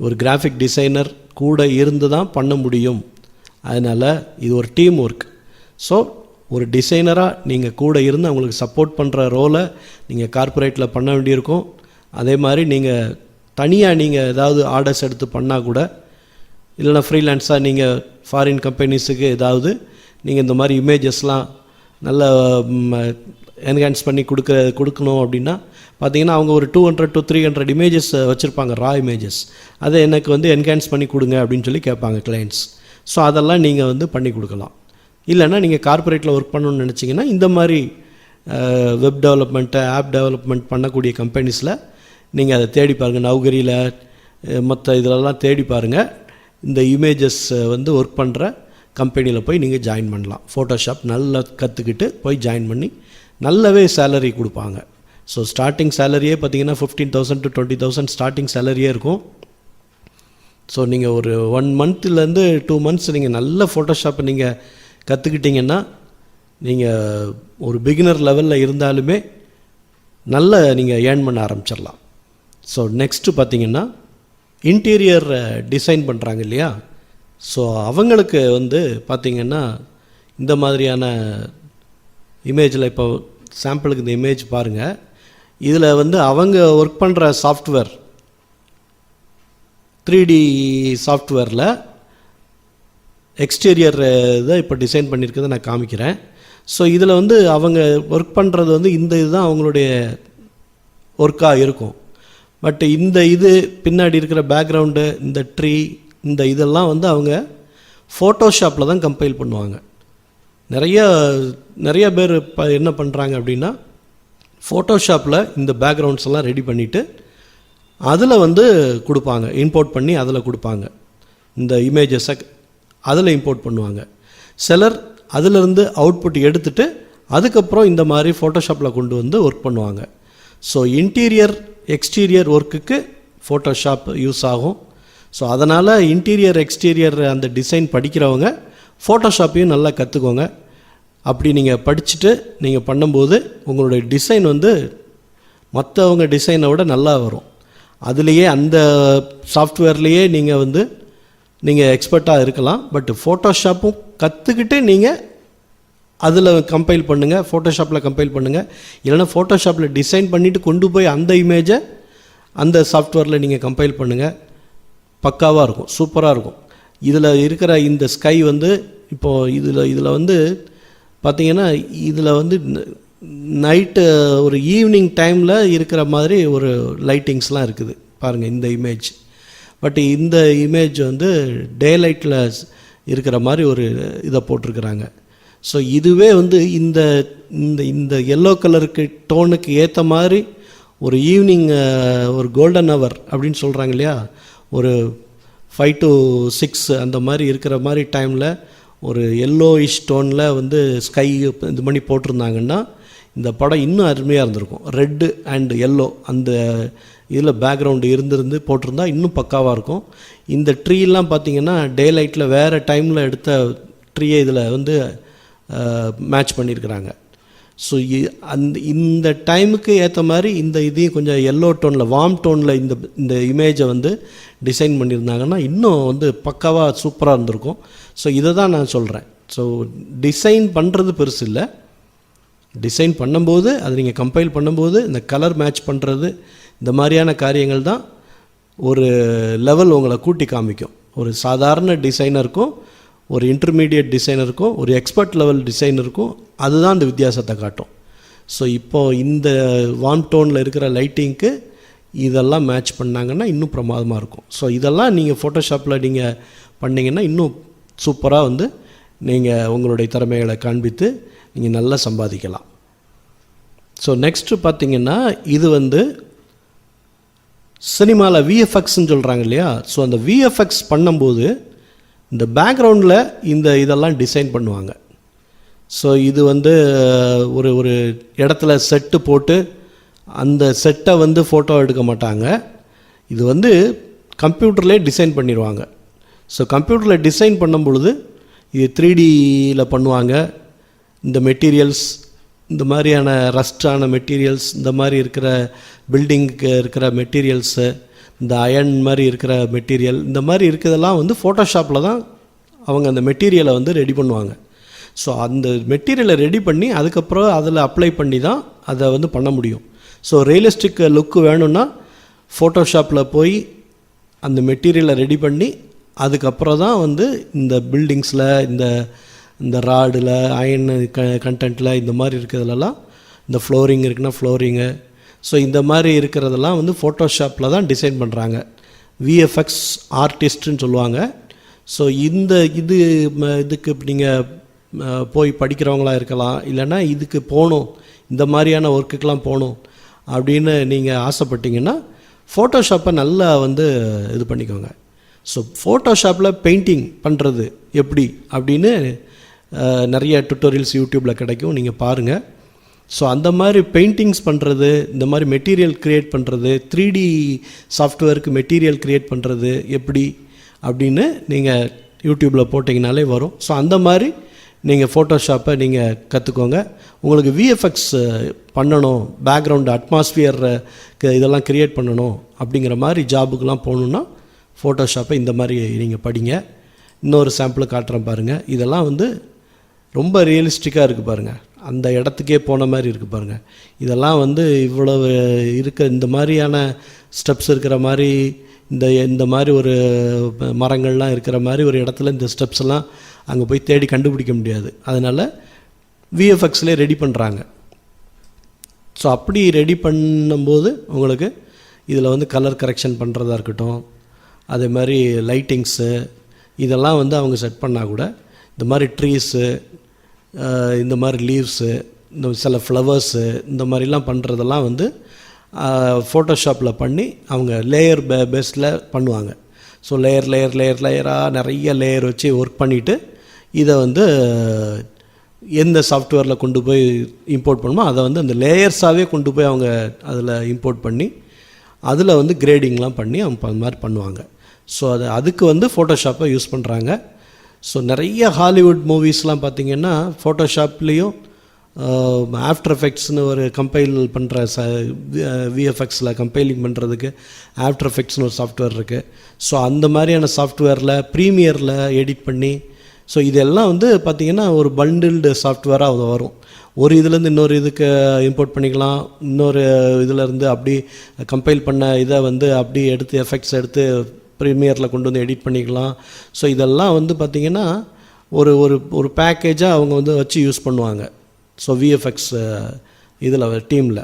ஒரு கிராஃபிக் டிசைனர் கூட இருந்து தான் பண்ண முடியும். அதனால் இது ஒரு டீம் ஒர்க். ஸோ ஒரு டிசைனராக நீங்கள் கூட இருந்து அவங்களுக்கு சப்போர்ட் பண்ணுற ரோலை நீங்கள் கார்ப்பரேட்டில் பண்ண வேண்டியிருக்கும். அதே மாதிரி நீங்கள் தனியாக நீங்கள் ஏதாவது ஆர்டர்ஸ் எடுத்து பண்ணால் கூட, இல்லைனா ஃப்ரீலான்ஸாக நீங்கள் ஃபாரின் கம்பெனிஸுக்கு ஏதாவது நீங்கள் இந்த மாதிரி இமேஜஸ்லாம் நல்ல என்ஹான்ஸ் பண்ணி கொடுக்கணும் அப்படின்னா பார்த்தீங்கன்னா அவங்க ஒரு 200 to 300 இமேஜஸ் வச்சுருப்பாங்க, ரா இமேஜஸ். அதை எனக்கு வந்து என்ஹான்ஸ் பண்ணி கொடுங்க அப்படின்னு சொல்லி கேட்பாங்க கிளைண்ட்ஸ். ஸோ அதெல்லாம் நீங்கள் வந்து பண்ணி கொடுக்கலாம். இல்லைனா நீங்கள் கார்ப்பரேட்டில் ஒர்க் பண்ணணும்னு நினச்சிங்கன்னா இந்த மாதிரி வெப் டெவலப்மெண்ட்டை, ஆப் டெவலப்மெண்ட் பண்ணக்கூடிய கம்பெனிஸில் நீங்கள் அதை தேடி பாருங்கள். நௌகரியில் மற்ற இதிலெல்லாம் தேடி பாருங்கள். இந்த இமேஜஸ் வந்து ஒர்க் பண்ணுற கம்பெனியில் போய் நீங்கள் ஜாயின் பண்ணலாம். ஃபோட்டோஷாப் நல்லா கற்றுக்கிட்டு போய் ஜாயின் பண்ணி நல்லாவே சேலரி கொடுப்பாங்க. ஸோ ஸ்டார்டிங் சேலரியே பார்த்திங்கன்னா 15,000 to 20,000 ஸ்டார்டிங் சேலரியே இருக்கும். ஸோ நீங்கள் ஒரு 1 monthலேருந்து 2 months நீங்கள் நல்ல ஃபோட்டோஷாப்பை நீங்கள் கற்றுக்கிட்டிங்கன்னா, நீங்கள் ஒரு பிகினர் லெவலில் இருந்தாலுமே நல்ல நீங்கள் ஏர்ன் பண்ண ஆரம்பிச்சிடலாம். ஸோ நெக்ஸ்ட்டு பார்த்திங்கன்னா இன்டீரியர் டிசைன் பண்ணுறாங்க இல்லையா, ஸோ அவங்களுக்கு வந்து பார்த்திங்கன்னா இந்த மாதிரியான இமேஜில் இப்போ சாம்பிளுக்கு இந்த இமேஜ் பாருங்கள். இதில் வந்து அவங்க ஒர்க் பண்ணுற சாஃப்ட்வேர் 3D சாஃப்ட்வேரில் எக்ஸ்டீரியர் இதை இப்போ டிசைன் பண்ணியிருக்கிறத நான் காமிக்கிறேன். ஸோ இதில் வந்து அவங்க ஒர்க் பண்ணுறது வந்து இந்த இதுதான் அவங்களுடைய ஒர்க்காக இருக்கும். பட் இந்த இது பின்னாடி இருக்கிற பேக்ரவுண்டு, இந்த ட்ரீ, இந்த இதெல்லாம் வந்து அவங்க ஃபோட்டோஷாப்பில் தான் கம்பைல் பண்ணுவாங்க. நிறைய பேர் இப்போ என்ன பண்ணுறாங்க அப்படின்னா ஃபோட்டோஷாப்பில் இந்த பேக்ரவுண்ட்ஸ் எல்லாம் ரெடி பண்ணிவிட்டு அதில் வந்து கொடுப்பாங்க, இம்போர்ட் பண்ணி அதில் கொடுப்பாங்க. இந்த இமேஜஸை அதில் இம்போர்ட் பண்ணுவாங்க. சிலர் அதிலிருந்து அவுட்புட் எடுத்துகிட்டு அதுக்கப்புறம் இந்த மாதிரி ஃபோட்டோஷாப்பில் கொண்டு வந்து ஒர்க் பண்ணுவாங்க. ஸோ இன்டீரியர் எக்ஸ்டீரியர் ஒர்க்குக்கு ஃபோட்டோஷாப் யூஸ் ஆகும். ஸோ அதனால் இன்டீரியர் எக்ஸ்டீரியர் அந்த டிசைன் படிக்கிறவங்க ஃபோட்டோஷாப்பையும் நல்லா கற்றுக்கோங்க. அப்படி நீங்கள் படிச்சுட்டு நீங்கள் பண்ணும்போது உங்களுடைய டிசைன் வந்து மற்றவங்க டிசைனை விட நல்லா வரும். அதுலேயே அந்த சாஃப்ட்வேர்லேயே நீங்கள் வந்து நீங்கள் எக்ஸ்பர்ட்டாக இருக்கலாம். பட் ஃபோட்டோஷாப்பும் கற்றுக்கிட்டு நீங்கள் அதில் கம்பைல் பண்ணுங்கள், ஃபோட்டோஷாப்பில் கம்பைல் பண்ணுங்கள். இல்லைனா ஃபோட்டோஷாப்பில் டிசைன் பண்ணிவிட்டு கொண்டு போய் அந்த இமேஜை அந்த சாஃப்ட்வேரில் நீங்கள் கம்பைல் பண்ணுங்கள். பக்காவாக இருக்கும், சூப்பராக இருக்கும். இதில் இருக்கிற இந்த ஸ்கை வந்து இப்போது இதில் வந்து பார்த்திங்கன்னா இதில் வந்து நைட்டு ஒரு ஈவினிங் டைமில் இருக்கிற மாதிரி ஒரு லைட்டிங்ஸ்லாம் இருக்குது பாருங்கள் இந்த இமேஜ். பட் இந்த இமேஜ் வந்து டே லைட்டில் இருக்கிற மாதிரி ஒரு இதை போட்டிருக்கிறாங்க. ஸோ இதுவே வந்து இந்த இந்த இந்த எல்லோ கலருக்கு டோனுக்கு ஏற்ற மாதிரி ஒரு ஈவினிங் ஒரு கோல்டன் ஹவர் அப்படின்னு சொல்கிறாங்க இல்லையா, ஒரு 5 to 6 அந்த மாதிரி இருக்கிற மாதிரி டைமில் ஒரு எல்லோயிஷ் டோனில் வந்து ஸ்கை இது பண்ணி போட்டிருந்தாங்கன்னா இந்த படம் இன்னும் அருமையாக இருந்திருக்கும். ரெட்டு அண்ட் எல்லோ அந்த இதில் பேக்ரவுண்டு இருந்திருந்து போட்டிருந்தா இன்னும் பக்காவாக இருக்கும். இந்த ட்ரீலாம் பார்த்திங்கன்னா டே லைட்டில் வேறு டைமில் எடுத்த ட்ரீயை இதில் வந்து மேட்ச் பண்ணியிருக்கிறாங்க. ஸோ இந்த டைமுக்கு ஏற்ற மாதிரி இந்த இதையும் கொஞ்சம் எல்லோ டோனில் வார்ம் டோனில் இந்த இமேஜை வந்து டிசைன் பண்ணியிருந்தாங்கன்னா இன்னும் வந்து பக்காவாக சூப்பராக இருந்திருக்கும். ஸோ இதை தான் நான் சொல்கிறேன். ஸோ டிசைன் பண்ணுறது பெருசு இல்லை, டிசைன் பண்ணும்போது அது நீங்கள் கம்பைல் பண்ணும்போது இந்த கலர் மேட்ச் பண்ணுறது இந்த மாதிரியான காரியங்கள் தான் ஒரு லெவல் உங்களை கூட்டி காமிக்கும். ஒரு சாதாரண டிசைனருக்கும் ஒரு இன்டர்மீடியட் டிசைனருக்கும் ஒரு எக்ஸ்பர்ட் லெவல் டிசைனருக்கும் அதுதான் அந்த வித்தியாசத்தை காட்டும். ஸோ இப்போது இந்த வார்ம் டோனில் இருக்கிற லைட்டிங்க்கு இதெல்லாம் மேட்ச் பண்ணாங்கன்னா இன்னும் பிரமாதமாக இருக்கும். ஸோ இதெல்லாம் நீங்கள் ஃபோட்டோஷாப்பில் நீங்கள் பண்ணிங்கன்னா இன்னும் சூப்பராக வந்து நீங்கள் உங்களுடைய திறமைகளை காண்பித்து நீங்கள் நல்லா சம்பாதிக்கலாம். ஸோ நெக்ஸ்ட்டு பார்த்திங்கன்னா இது வந்து சினிமாவில் விஎஃப்எக்ஸ்ன்னு சொல்கிறாங்க இல்லையா. ஸோ அந்த விஎஃப்எக்ஸ் பண்ணும்போது இந்த பேக்ரவுண்டில் இதெல்லாம் டிசைன் பண்ணுவாங்க. ஸோ இது வந்து ஒரு இடத்துல செட்டு போட்டு அந்த செட்டை வந்து ஃபோட்டோ எடுக்க மாட்டாங்க. இது வந்து கம்ப்யூட்டர்லேயே டிசைன் பண்ணிடுவாங்க. ஸோ கம்ப்யூட்டரில் டிசைன் பண்ணும் பொழுது இது 3Dயில் பண்ணுவாங்க. இந்த மெட்டீரியல்ஸ் இந்த மாதிரியான ரஸ்டான மெட்டீரியல்ஸ், இந்த மாதிரி இருக்கிற பில்டிங்க்கு இருக்கிற மெட்டீரியல்ஸு, இந்த அயன் மாதிரி இருக்கிற மெட்டீரியல், இந்த மாதிரி இருக்கிறதெல்லாம் வந்து ஃபோட்டோஷாப்பில் தான் அவங்க அந்த மெட்டீரியலை வந்து ரெடி பண்ணுவாங்க. ஸோ அந்த மெட்டீரியலை ரெடி பண்ணி அதுக்கப்புறம் அதில் அப்ளை பண்ணி தான் அதை வந்து பண்ண முடியும். ஸோ ரியலிஸ்டிக் லுக்கு வேணும்னா ஃபோட்டோஷாப்பில் போய் அந்த மெட்டீரியலை ரெடி பண்ணி அதுக்கப்புறம் தான் வந்து இந்த பில்டிங்ஸில் இந்த ராடில் அயன் கண்டென்ட்டில் இந்த மாதிரி இருக்கிறதுலலாம் இந்த ஃப்ளோரிங் இருக்குன்னா ஃப்ளோரிங்கு, ஸோ இந்த மாதிரி இருக்கிறதெல்லாம் வந்து ஃபோட்டோஷாப்பில் தான் டிசைன் பண்ணுறாங்க. விஎஃப்எக்ஸ் ஆர்டிஸ்ட்டுன்னு சொல்லுவாங்க. ஸோ இதுக்கு நீங்கள் போய் படிக்கிறவங்களா இருக்கலாம், இல்லைன்னா இதுக்கு போகணும், இந்த மாதிரியான ஒர்க்குக்கெலாம் போகணும் அப்படின்னு நீங்கள் ஆசைப்பட்டீங்கன்னா ஃபோட்டோஷாப்பை நல்லா வந்து இது பண்ணிக்கோங்க. ஸோ ஃபோட்டோஷாப்பில் பெயிண்டிங் பண்ணுறது எப்படி அப்படின்னு நிறைய டுட்டோரியல்ஸ் யூடியூப்பில் கிடைக்கும், நீங்கள் பாருங்கள். ஸோ அந்த மாதிரி பெயிண்டிங்ஸ் பண்ணுறது, இந்த மாதிரி மெட்டீரியல் க்ரியேட் பண்ணுறது, 3D சாஃப்ட்வேருக்கு மெட்டீரியல் க்ரியேட் பண்ணுறது எப்படி அப்படின்னு நீங்கள் யூடியூப்பில் போட்டிங்கனாலே வரும். ஸோ அந்த மாதிரி நீங்கள் ஃபோட்டோஷாப்பை நீங்கள் கற்றுக்கோங்க. உங்களுக்கு விஎஃப்எக்ஸ் பண்ணணும், பேக்ரவுண்டு அட்மாஸ்பியர் இதெல்லாம் க்ரியேட் பண்ணணும் அப்படிங்கிற மாதிரி ஜாபுக்கெலாம் போகணுன்னா ஃபோட்டோஷாப்பை இந்த மாதிரி நீங்கள் படிங்க. இன்னொரு சாம்பிள் காட்டுறேன் பாருங்கள். இதெல்லாம் வந்து ரொம்ப ரியலிஸ்டிக்காக இருக்குது பாருங்கள், அந்த இடத்துக்கே போன மாதிரி இருக்குது பாருங்கள். இதெல்லாம் வந்து இவ்வளவு இந்த மாதிரியான ஸ்டெப்ஸ் இருக்கிற மாதிரி இந்த மாதிரி ஒரு மரங்கள்லாம் இருக்கிற மாதிரி ஒரு இடத்துல இந்த ஸ்டெப்ஸ் எல்லாம் அங்கே போய் தேடி கண்டுபிடிக்க முடியாது. அதனால் விஎஃப்எக்ஸ்லேயே ரெடி பண்ணுறாங்க. ஸோ அப்படி ரெடி பண்ணும்போது உங்களுக்கு இதில் வந்து கலர் கரெக்ஷன் பண்ணுறதா இருக்கட்டும், அதே மாதிரி லைட்டிங்ஸு இதெல்லாம் வந்து அவங்க செட் பண்ணால் கூட இந்த மாதிரி ட்ரீஸு, இந்த மாதிரி லீவ்ஸு, இந்த சில ஃப்ளவர்ஸு, இந்த மாதிரிலாம் பண்ணுறதெல்லாம் வந்து ஃபோட்டோஷாப்பில் பண்ணி அவங்க லேயர் பேஸில் பண்ணுவாங்க. ஸோ லேயராக நிறைய லேயர் வச்சு ஒர்க் பண்ணிவிட்டு இதை வந்து எந்த சாஃப்ட்வேரில் கொண்டு போய் இம்போர்ட் பண்ணுமோ அதை வந்து அந்த லேயர்ஸாகவே கொண்டு போய் அவங்க அதில் இம்போர்ட் பண்ணி அதில் வந்து கிரேடிங்லாம் பண்ணி அவங்க அந்த மாதிரி பண்ணுவாங்க. ஸோ அதுக்கு வந்து ஃபோட்டோஷாப்பை யூஸ் பண்ணுறாங்க. ஸோ நிறைய ஹாலிவுட் மூவிஸ்லாம் பார்த்திங்கன்னா ஃபோட்டோஷாப்லேயும் ஆஃப்டர் எஃபெக்ட்ஸ்னு ஒரு கம்பைல் பண்ணுற விஎஃப்எக்ஸில் கம்பைலிங் பண்ணுறதுக்கு ஆஃப்டர் எஃபெக்ட்ஸ்னு ஒரு சாஃப்ட்வேர் இருக்குது. ஸோ அந்த மாதிரியான சாஃப்ட்வேரில் ப்ரீமியரில் எடிட் பண்ணி, ஸோ இதெல்லாம் வந்து பார்த்திங்கன்னா ஒரு பண்டில்டு சாஃப்ட்வேராக அது வரும். ஒரு இதுலேருந்து இன்னொரு இதுக்கு இம்போர்ட் பண்ணிக்கலாம், இன்னொரு இதிலேருந்து அப்படி கம்பைல் பண்ண இதை வந்து அப்படி எடுத்து எஃபெக்ட்ஸ் எடுத்து ப்ரீமியரில் கொண்டு வந்து எடிட் பண்ணிக்கலாம். ஸோ இதெல்லாம் வந்து பார்த்திங்கன்னா ஒரு பேக்கேஜாக அவங்க வந்து வச்சு யூஸ் பண்ணுவாங்க. ஸோ விஎஃப்எக்ஸ் இதில் டீமில்.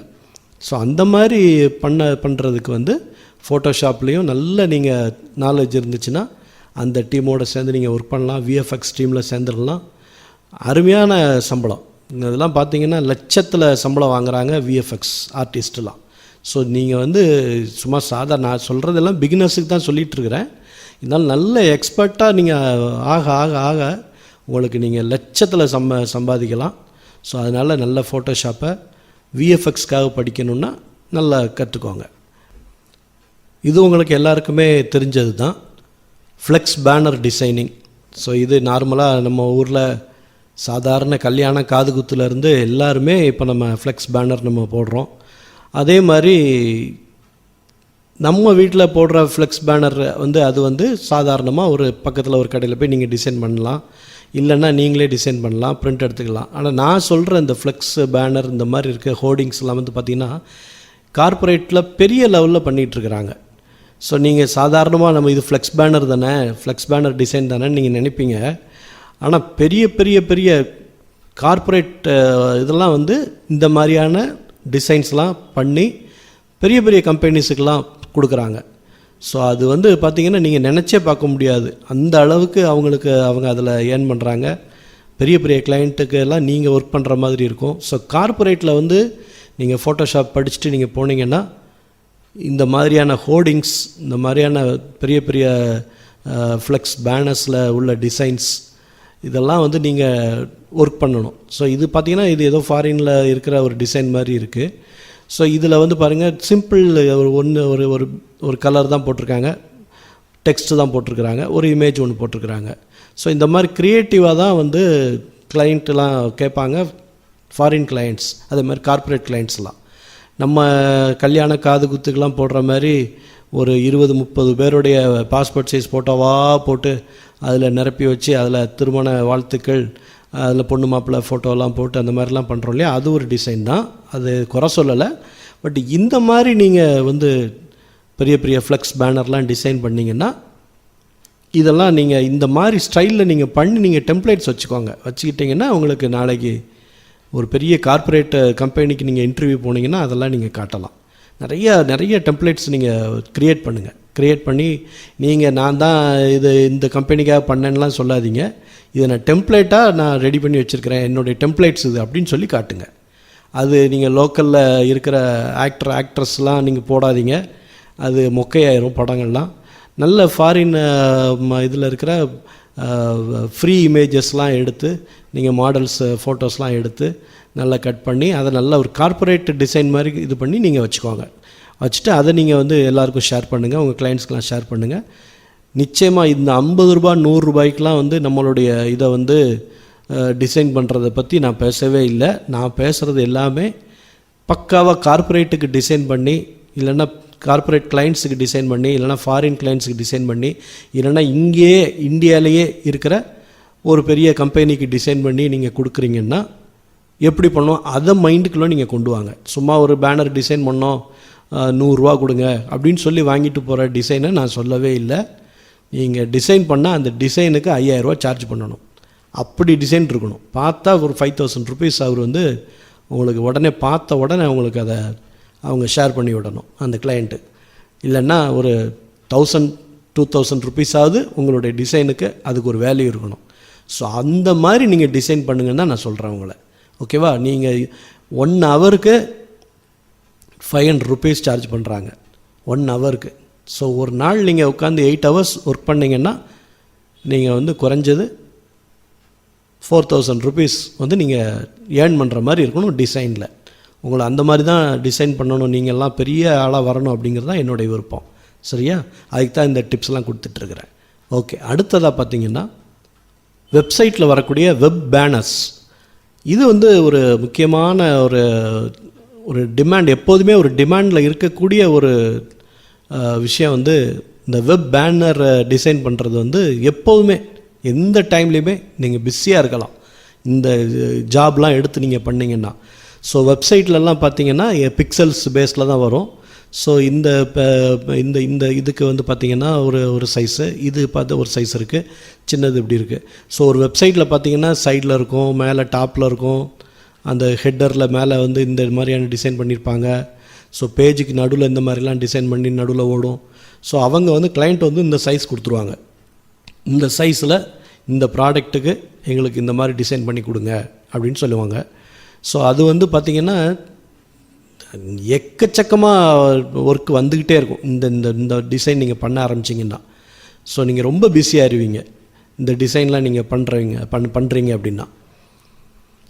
ஸோ அந்த மாதிரி பண்ணுறதுக்கு வந்து ஃபோட்டோஷாப்லேயும் நல்ல நீங்கள் நாலேஜ் இருந்துச்சுன்னா அந்த டீமோடு சேர்ந்து நீங்கள் ஒர்க் பண்ணலாம். விஎஃப்எக்ஸ் டீமில் சேர்ந்துடலாம். அருமையான சம்பளம். இதெல்லாம் பார்த்திங்கன்னா லட்சத்தில் சம்பளம் வாங்குகிறாங்க விஎஃப்எக்ஸ் ஆர்டிஸ்ட்லாம். ஸோ நீங்கள் வந்து சும்மா நான் சொல்கிறதெல்லாம் பிகினர்ஸுக்கு தான் சொல்லிகிட்ருக்கிறேன். இதனால் நல்ல எக்ஸ்பர்ட்டாக நீங்கள் ஆக ஆக ஆக உங்களுக்கு நீங்கள் லட்சத்தில் சம்பாதிக்கலாம். ஸோ அதனால் நல்ல ஃபோட்டோஷாப்பை விஎஃப்எக்ஸ்க்காக படிக்கணுன்னா நல்லா கற்றுக்கோங்க. இது உங்களுக்கு எல்லாருக்குமே தெரிஞ்சது தான், ஃப்ளெக்ஸ் பேனர் டிசைனிங். ஸோ இது நார்மலாக நம்ம ஊரில் சாதாரண கல்யாண காதுகுத்துலேருந்து எல்லாருமே இப்போ நம்ம ஃப்ளெக்ஸ் பேனர் நம்ம போடுறோம். அதே மாதிரி நம்ம வீட்டில் போடுற ஃப்ளெக்ஸ் பேனர் வந்து அது வந்து சாதாரணமாக ஒரு பக்கத்தில் ஒரு கடையில் போய் நீங்கள் டிசைன் பண்ணலாம், இல்லைன்னா நீங்களே டிசைன் பண்ணலாம், பிரிண்ட் எடுத்துக்கலாம். ஆனால் நான் சொல்கிற இந்த ஃப்ளெக்ஸ் பேனர் இந்த மாதிரி இருக்க ஹோர்டிங்ஸ்லாம் வந்து பார்த்திங்கன்னா கார்ப்பரேட்டில் பெரிய லெவலில் பண்ணிகிட்ருக்குறாங்க. ஸோ நீங்கள் சாதாரணமாக நம்ம இது ஃப்ளெக்ஸ் பேனர் தானே, ஃப்ளெக்ஸ் பேனர் டிசைன் தானேன்னு நீங்கள் நினைப்பீங்க. ஆனால் பெரிய பெரிய பெரிய கார்ப்பரேட் இதெல்லாம் வந்து இந்த மாதிரியான டிசைன்ஸ்லாம் பண்ணி பெரிய பெரிய கம்பெனிஸுக்கெலாம் கொடுக்குறாங்க. ஸோ அது வந்து பார்த்திங்கன்னா நீங்கள் நினச்சே பார்க்க முடியாது அந்த அளவுக்கு அவங்க அதில் ஏர்ன் பண்ணுறாங்க. பெரிய பெரிய கிளைண்ட்டுக்கு எல்லாம் நீங்கள் ஒர்க் பண்ணுற மாதிரி இருக்கும். ஸோ கார்ப்பரேட்டில் வந்து நீங்கள் ஃபோட்டோஷாப் படிச்சுட்டு நீங்கள் போனீங்கன்னா இந்த மாதிரியான ஹோர்டிங்ஸ், இந்த மாதிரியான பெரிய பெரிய ஃப்ளெக்ஸ் பேனர்ஸில் உள்ள டிசைன்ஸ் இதெல்லாம் வந்து நீங்கள் ஒர்க் பண்ணணும். ஸோ இது பார்த்திங்கன்னா இது ஏதோ ஃபாரினில் இருக்கிற ஒரு டிசைன் மாதிரி இருக்குது. ஸோ இதில் வந்து பாருங்கள், சிம்பிள் ஒரு கலர் தான் போட்டிருக்காங்க, டெக்ஸ்ட்டு தான் போட்டிருக்கிறாங்க, ஒரு இமேஜ் ஒன்று போட்டிருக்கிறாங்க. ஸோ இந்த மாதிரி க்ரியேட்டிவாக தான் வந்து கிளைண்ட்டெலாம் கேட்பாங்க, ஃபாரின் கிளைண்ட்ஸ், அதே மாதிரி கார்ப்பரேட் கிளைண்ட்ஸ்லாம். நம்ம கல்யாண காது குத்துக்கெலாம் போடுற மாதிரி ஒரு 20-30 பேருடைய பாஸ்போர்ட் சைஸ் ஃபோட்டோவாக போட்டு அதில் நிரப்பி வச்சு அதில் திருமண வாழ்த்துக்கள், அதில் பொண்ணு மாப்பிள்ளை ஃபோட்டோலாம் போட்டு அந்த மாதிரிலாம் பண்ணுறோம் இல்லையா, அது ஒரு டிசைன் தான், அது குறை சொல்லலை. பட் இந்த மாதிரி நீங்கள் வந்து பெரிய பெரிய ஃப்ளெக்ஸ் பேனர்லாம் டிசைன் பண்ணிங்கன்னா இதெல்லாம் நீங்கள் இந்த மாதிரி ஸ்டைலில் நீங்கள் பண்ணி நீங்கள் டெம்ப்ளேட்ஸ் வச்சுக்கிட்டிங்கன்னா உங்களுக்கு நாளைக்கு ஒரு பெரிய கார்ப்பரேட் கம்பெனிக்கு நீங்கள் இன்டர்வியூ போனீங்கன்னா அதெல்லாம் நீங்கள் காட்டலாம். நிறைய டெம்ப்ளேட்ஸ் நீங்கள் க்ரியேட் பண்ணி நீங்கள் நான் தான் இந்த கம்பெனிக்காக பண்ணேன்னெலாம் சொல்லாதீங்க. இதை நான் டெம்ப்ளேட்டாக நான் ரெடி பண்ணி வச்சுருக்கிறேன், என்னுடைய டெம்ப்ளேட்ஸ் இது அப்படின்னு சொல்லி காட்டுங்க. அது நீங்கள் லோக்கலில் இருக்கிற ஆக்ட்ரஸ்லாம் நீங்கள் போடாதீங்க, அது மொக்கையாயிரும் படங்கள்லாம். நல்ல ஃபாரின் இதில் இருக்கிற ஃப்ரீ இமேஜஸ்லாம் எடுத்து நீங்கள் மாடல்ஸ் ஃபோட்டோஸ்லாம் எடுத்து நல்லா கட் பண்ணி அதை நல்லா ஒரு கார்ப்பரேட் டிசைன் மாதிரி இது பண்ணி நீங்கள் வச்சுட்டு அதை நீங்கள் வந்து எல்லாருக்கும் ஷேர் பண்ணுங்கள், உங்கள் கிளைண்ட்ஸ்க்கெலாம் ஷேர் பண்ணுங்கள். நிச்சயமாக இந்த 50 ரூபா 100 ரூபாய்க்கெலாம் வந்து நம்மளுடைய இதை வந்து டிசைன் பண்ணுறதை பற்றி நான் பேசவே இல்லை. நான் பேசுகிறது எல்லாமே பக்காவாக கார்ப்பரேட்டுக்கு டிசைன் பண்ணி, இல்லைன்னா கார்ப்பரேட் கிளைண்ட்ஸுக்கு டிசைன் பண்ணி, இல்லைனா ஃபாரின் கிளைண்ட்ஸுக்கு டிசைன் பண்ணி, இல்லைனா இங்கேயே இந்தியாவிலேயே இருக்கிற ஒரு பெரிய கம்பெனிக்கு டிசைன் பண்ணி நீங்கள் கொடுக்குறீங்கன்னா எப்படி பண்ணோம் அதை மைண்டுக்குள்ளே நீங்கள் கொண்டு வாங்க. சும்மா ஒரு பேனர் டிசைன் பண்ணோம் 100 ரூபா கொடுங்க அப்படின்னு சொல்லி வாங்கிட்டு போகிற டிசைனை நான் சொல்லவே இல்லை. நீங்கள் டிசைன் பண்ணால் அந்த டிசைனுக்கு 5000 ரூபா சார்ஜ் பண்ணணும். அப்படி டிசைன் இருக்கணும். பார்த்தா ஒரு 5000 ருபீஸ் அவர் வந்து உங்களுக்கு பார்த்த உடனே உங்களுக்கு அதை அவங்க ஷேர் பண்ணி விடணும் அந்த கிளைண்ட்டு. இல்லைன்னா ஒரு 1000-2000 ருபீஸாவது உங்களுடைய டிசைனுக்கு அதுக்கு ஒரு வேல்யூ இருக்கணும். ஸோ அந்த மாதிரி நீங்கள் டிசைன் பண்ணுங்கன்னா நான் சொல்கிறேன் உங்களை, ஓகேவா? நீங்கள் 1 ஹவருக்கு 500 ருபீஸ் சார்ஜ் பண்ணுறாங்க 1 ஹவருக்கு. ஸோ ஒரு நாள் நீங்கள் உட்காந்து 8 ஹவர்ஸ் ஒர்க் பண்ணிங்கன்னா நீங்கள் வந்து குறைஞ்சது 4000 ருபீஸ் வந்து நீங்கள் ஏர்ன் பண்ணுற மாதிரி இருக்கணும் டிசைனில். உங்களை அந்த மாதிரி தான் டிசைன் பண்ணணும், நீங்கள்லாம் பெரிய ஆளாக வரணும் அப்படிங்கிறது தான் என்னுடைய விருப்பம். சரியா? அதுக்கு தான் இந்த டிப்ஸ்லாம் கொடுத்துட்ருக்குறேன். ஓகே, அடுத்ததாக பார்த்திங்கன்னா வெப்சைட்டில் வரக்கூடிய வெப் பேனர்ஸ். இது வந்து ஒரு முக்கியமான ஒரு டிமாண்ட், எப்போதுமே ஒரு டிமாண்டில் இருக்கக்கூடிய ஒரு விஷயம். வந்து இந்த வெப் பேனர் டிசைன் பண்ணுறது வந்து எப்போதுமே எந்த டைம்லேயுமே நீங்கள் பிஸியாக இருக்கலாம் இந்த ஜாப்லாம் எடுத்து நீங்கள் பண்ணிங்கன்னா. ஸோ வெப்சைட்லலாம் பார்த்தீங்கன்னா பிக்சல்ஸ் பேஸில் தான் வரும். ஸோ இந்த இந்த இதுக்கு வந்து பார்த்திங்கன்னா ஒரு சைஸு, இது பார்த்து ஒரு சைஸ் இருக்குது, சின்னது இப்படி இருக்குது. ஸோ ஒரு வெப்சைட்டில் பார்த்திங்கன்னா சைடில் இருக்கும், மேலே டாப்பில் இருக்கும், அந்த ஹெட்டரில் மேலே வந்து இந்த மாதிரியான டிசைன் பண்ணியிருப்பாங்க. ஸோ பேஜுக்கு நடுவில் இந்த மாதிரிலாம் டிசைன் பண்ணி நடுவில் ஓடும். ஸோ அவங்க வந்து கிளைண்ட் வந்து இந்த சைஸ் கொடுத்துருவாங்க, இந்த சைஸில் இந்த ப்ராடக்ட்டுக்கு எங்களுக்கு இந்த மாதிரி டிசைன் பண்ணி கொடுங்க அப்படின்னு சொல்லுவாங்க. ஸோ அது வந்து பார்த்திங்கன்னா எக்கச்சக்கமாக ஒர்க் வந்துக்கிட்டே இருக்கும். இந்த இந்த இந்த டிசைன் நீங்கள் பண்ண ஆரம்பிச்சிங்கன்னா ஸோ நீங்கள் ரொம்ப பிஸியாக இருவீங்க இந்த டிசைன்லாம் நீங்கள் பண்ணுறீங்க அப்படின்னா.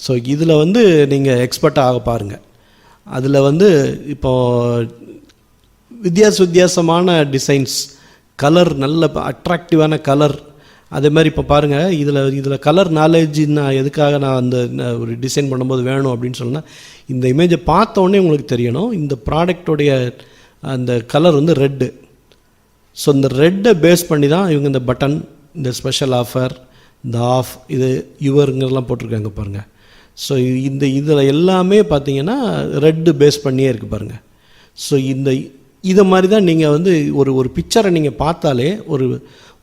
ஸோ இதில் வந்து நீங்கள் எக்ஸ்பர்ட்டாக ஆக பாருங்கள். அதில் வந்து இப்போது வித்தியாசமான டிசைன்ஸ், கலர், நல்ல அட்ராக்டிவான கலர், அதே மாதிரி இப்போ பாருங்கள் இதில் கலர் நாலேஜ் நான் எதுக்காக நான் அந்த ஒரு டிசைன் பண்ணும்போது வேணும் அப்படின்னு சொன்னால், இந்த இமேஜை பார்த்தோன்னே உங்களுக்கு தெரியணும் இந்த ப்ராடக்டோடைய அந்த கலர் வந்து ரெட்டு. ஸோ இந்த ரெட்டை பேஸ் பண்ணி தான் இவங்க இந்த பட்டன், இந்த ஸ்பெஷல் ஆஃபர், இந்த ஆஃப், இது யுவருங்கெல்லாம் போட்டிருக்காங்க பாருங்கள். ஸோ இதில் எல்லாமே பார்த்தீங்கன்னா ரெட்டு பேஸ் பண்ணியே இருக்குது பாருங்கள். ஸோ இதை மாதிரி தான் நீங்கள் வந்து ஒரு பிக்சரை நீங்கள் பார்த்தாலே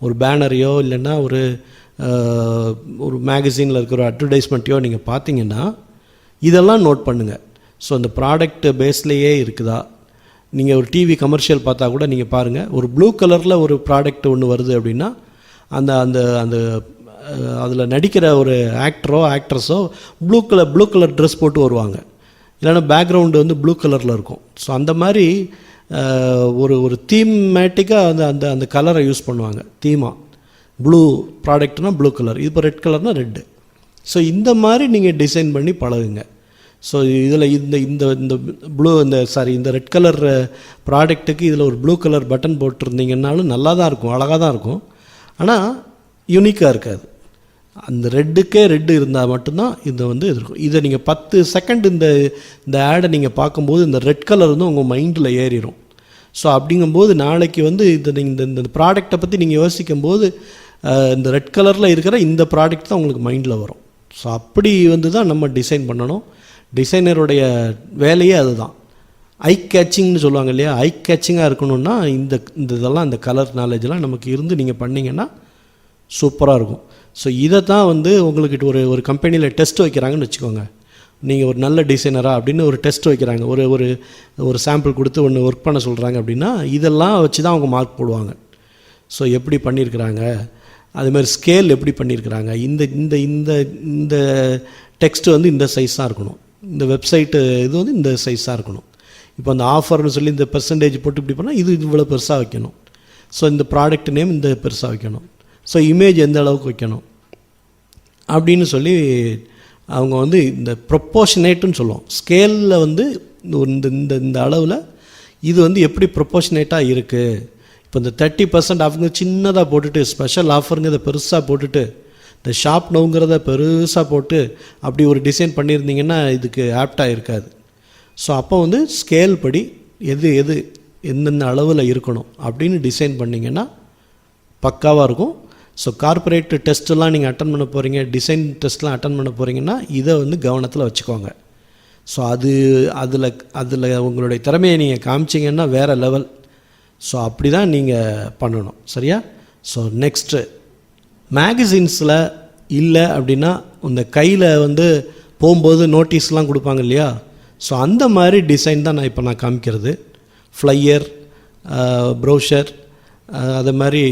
ஒரு பேனரையோ இல்லைன்னா ஒரு மேகசினில் இருக்கிற ஒரு அட்வர்டைஸ்மெண்ட்டையோ நீங்கள் பார்த்தீங்கன்னா இதெல்லாம் நோட் பண்ணுங்கள். ஸோ அந்த ப்ராடக்ட் பேஸ்லேயே இருக்குதா? நீங்கள் ஒரு டிவி கமர்ஷியல் பார்த்தா கூட நீங்கள் பாருங்கள், ஒரு ப்ளூ கலரில் ஒரு ப்ராடக்ட் ஒன்று வருது அப்படின்னா அந்த அந்த அந்த அதில் நடிக்கிற ஒரு ஆக்டரோ ஆக்ட்ரஸோ ப்ளூ கலர் ட்ரெஸ் போட்டு வருவாங்க, இல்லைன்னா பேக்ரவுண்டு வந்து ப்ளூ கலரில் இருக்கும். ஸோ அந்த மாதிரி ஒரு தீமேட்டிக்காக அந்த அந்த கலரை யூஸ் பண்ணுவாங்க. தீமாக ப்ளூ ப்ராடக்ட்னால் ப்ளூ கலர், இப்போ ரெட் கலர்னால் ரெட்டு. ஸோ இந்த மாதிரி நீங்கள் டிசைன் பண்ணி பழகுங்க. ஸோ இதில் இந்த ப்ளூ இந்த ரெட் கலர் ப்ராடக்ட்டுக்கு இதில் ஒரு ப்ளூ கலர் பட்டன் போட்டிருந்தீங்கன்னாலும் நல்லா தான் இருக்கும், அழகாக தான் இருக்கும். ஆனால் யூனிக்காக இருக்காது. அந்த ரெட்டுக்கே ரெட்டு இருந்தால் மட்டும்தான் இது வந்து இருக்கும். இதை நீங்கள் 10 செகண்ட் இந்த ஆடை நீங்கள் பார்க்கும்போது இந்த ரெட் கலர் வந்து உங்கள் மைண்டில் ஏறிடும். ஸோ அப்படிங்கும்போது நாளைக்கு வந்து இந்த ப்ராடக்டை பற்றி நீங்கள் யோசிக்கும்போது இந்த ரெட் கலரில் இருக்கிற இந்த ப்ராடக்ட் தான் உங்களுக்கு மைண்டில் வரும். ஸோ அப்படி வந்து தான் நம்ம டிசைன் பண்ணணும். டிசைனருடைய வேலையே அதுதான். ஐ கேச்சிங்னு சொல்லுவாங்க இல்லையா, ஐ கேச்சிங்காக இருக்கணும்னா இதெல்லாம் இந்த கலர் நாலேஜெலாம் நமக்கு இருந்து நீங்கள் பண்ணிங்கன்னா சூப்பராக இருக்கும். ஸோ இதை தான் வந்து உங்களுக்கு ஒரு கம்பெனியில் டெஸ்ட் வைக்கிறாங்கன்னு வச்சுக்கோங்க. நீங்கள் ஒரு நல்ல டிசைனராக அப்படின்னு ஒரு டெஸ்ட் வைக்கிறாங்க, ஒரு சாம்பிள் கொடுத்து ஒன்று ஒர்க் பண்ண சொல்கிறாங்க அப்படின்னா இதெல்லாம் வச்சு தான் அவங்க மார்க் போடுவாங்க. ஸோ எப்படி பண்ணியிருக்கிறாங்க, அதுமாதிரி ஸ்கேல் எப்படி பண்ணியிருக்கிறாங்க, இந்த டெக்ஸ்ட்டு வந்து இந்த சைஸாக இருக்கணும், இந்த வெப்சைட்டு இது வந்து இந்த சைஸாக இருக்கணும். இப்போ அந்த ஆஃபர்னு சொல்லி இந்த பெர்சன்டேஜ் போட்டு இப்படி பண்ணால் இது இவ்வளோ பெருசாக வைக்கணும். ஸோ இந்த ப்ராடக்ட் நேம் இந்த பெருசாக வைக்கணும். ஸோ இமேஜ் எந்த அளவுக்கு வைக்கணும் அப்படின்னு சொல்லி அவங்க வந்து இந்த ப்ரொப்போஷனேட்டுன்னு சொல்லுவோம். ஸ்கேலில் வந்து இந்த அளவில் இது வந்து எப்படி ப்ரொப்போஷனேட்டாக இருக்குது. இப்போ இந்த 30% ஆஃபுங்க சின்னதாக போட்டுட்டு ஸ்பெஷல் ஆஃபருங்கிறத பெருசாக போட்டுட்டு இந்த ஷாப் நோங்கிறத பெருசாக போட்டு அப்படி ஒரு டிசைன் பண்ணியிருந்தீங்கன்னா இதுக்கு ஆப்டாக இருக்காது. ஸோ அப்போ வந்து ஸ்கேல் படி எது எந்தெந்த அளவில் இருக்கணும் அப்படின்னு டிசைன் பண்ணிங்கன்னா பக்காவாக இருக்கும். ஸோ கார்ப்பரேட் டெஸ்ட்டெல்லாம் நீங்கள் அட்டன் பண்ண போகிறீங்க, டிசைன் டெஸ்ட்லாம் அட்டன் பண்ண போகிறீங்கன்னா இதை வந்து கவனத்தில் வச்சுக்கோங்க. ஸோ அதில் உங்களுடைய திறமையை நீங்கள் காமிச்சிங்கன்னா வேறு லெவல். ஸோ அப்படி தான் நீங்கள் பண்ணணும், சரியா? ஸோ நெக்ஸ்ட்டு மேகசின்ஸில் இல்லை அப்படின்னா இந்த கையில் வந்து போகும்போது நோட்டீஸ்லாம் கொடுப்பாங்க இல்லையா, ஸோ அந்த மாதிரி டிசைன் தான் நான் காமிக்கிறது. ஃப்ளையர், ப்ரோஷர், அது மாதிரி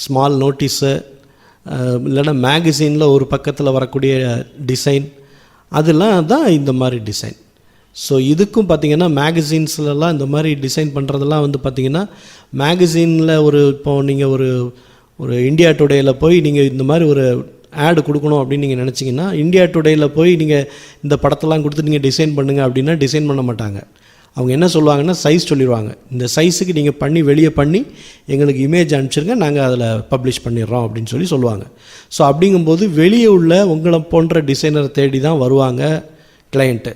ஸ்மால் நோட்டீஸு, இல்லைன்னா மேகசினில் ஒரு பக்கத்தில் வரக்கூடிய டிசைன், அதெல்லாம் தான் இந்த மாதிரி டிசைன். ஸோ இதுக்கும் பார்த்திங்கன்னா மேகசின்ஸ்லலாம் இந்த மாதிரி டிசைன் பண்ணுறதெல்லாம் வந்து பார்த்திங்கன்னா மேகசினில் இப்போ நீங்கள் ஒரு இந்தியா டுடேயில் போய் நீங்கள் இந்த மாதிரி ஒரு ஆடு கொடுக்கணும் அப்படின்னு நீங்கள் நினச்சிங்கன்னா இந்தியா டுடேயில் போய் நீங்கள் இந்த படத்தெல்லாம் கொடுத்து நீங்கள் டிசைன் பண்ணுங்கள் அப்படின்னா டிசைன் பண்ண மாட்டாங்க. அவங்க என்ன சொல்லுவாங்கன்னா சைஸ் சொல்லிடுவாங்க, இந்த சைஸுக்கு நீங்கள் வெளியே பண்ணி எங்களுக்கு இமேஜ் அனுப்பிச்சிருங்க, நாங்கள் அதில் பப்ளிஷ் பண்ணிடுறோம் அப்படின்னு சொல்லுவாங்க. ஸோ அப்படிங்கும்போது வெளியே உள்ள உங்களை போன்ற டிசைனரை தேடி தான் வருவாங்க கிளையண்ட்டு,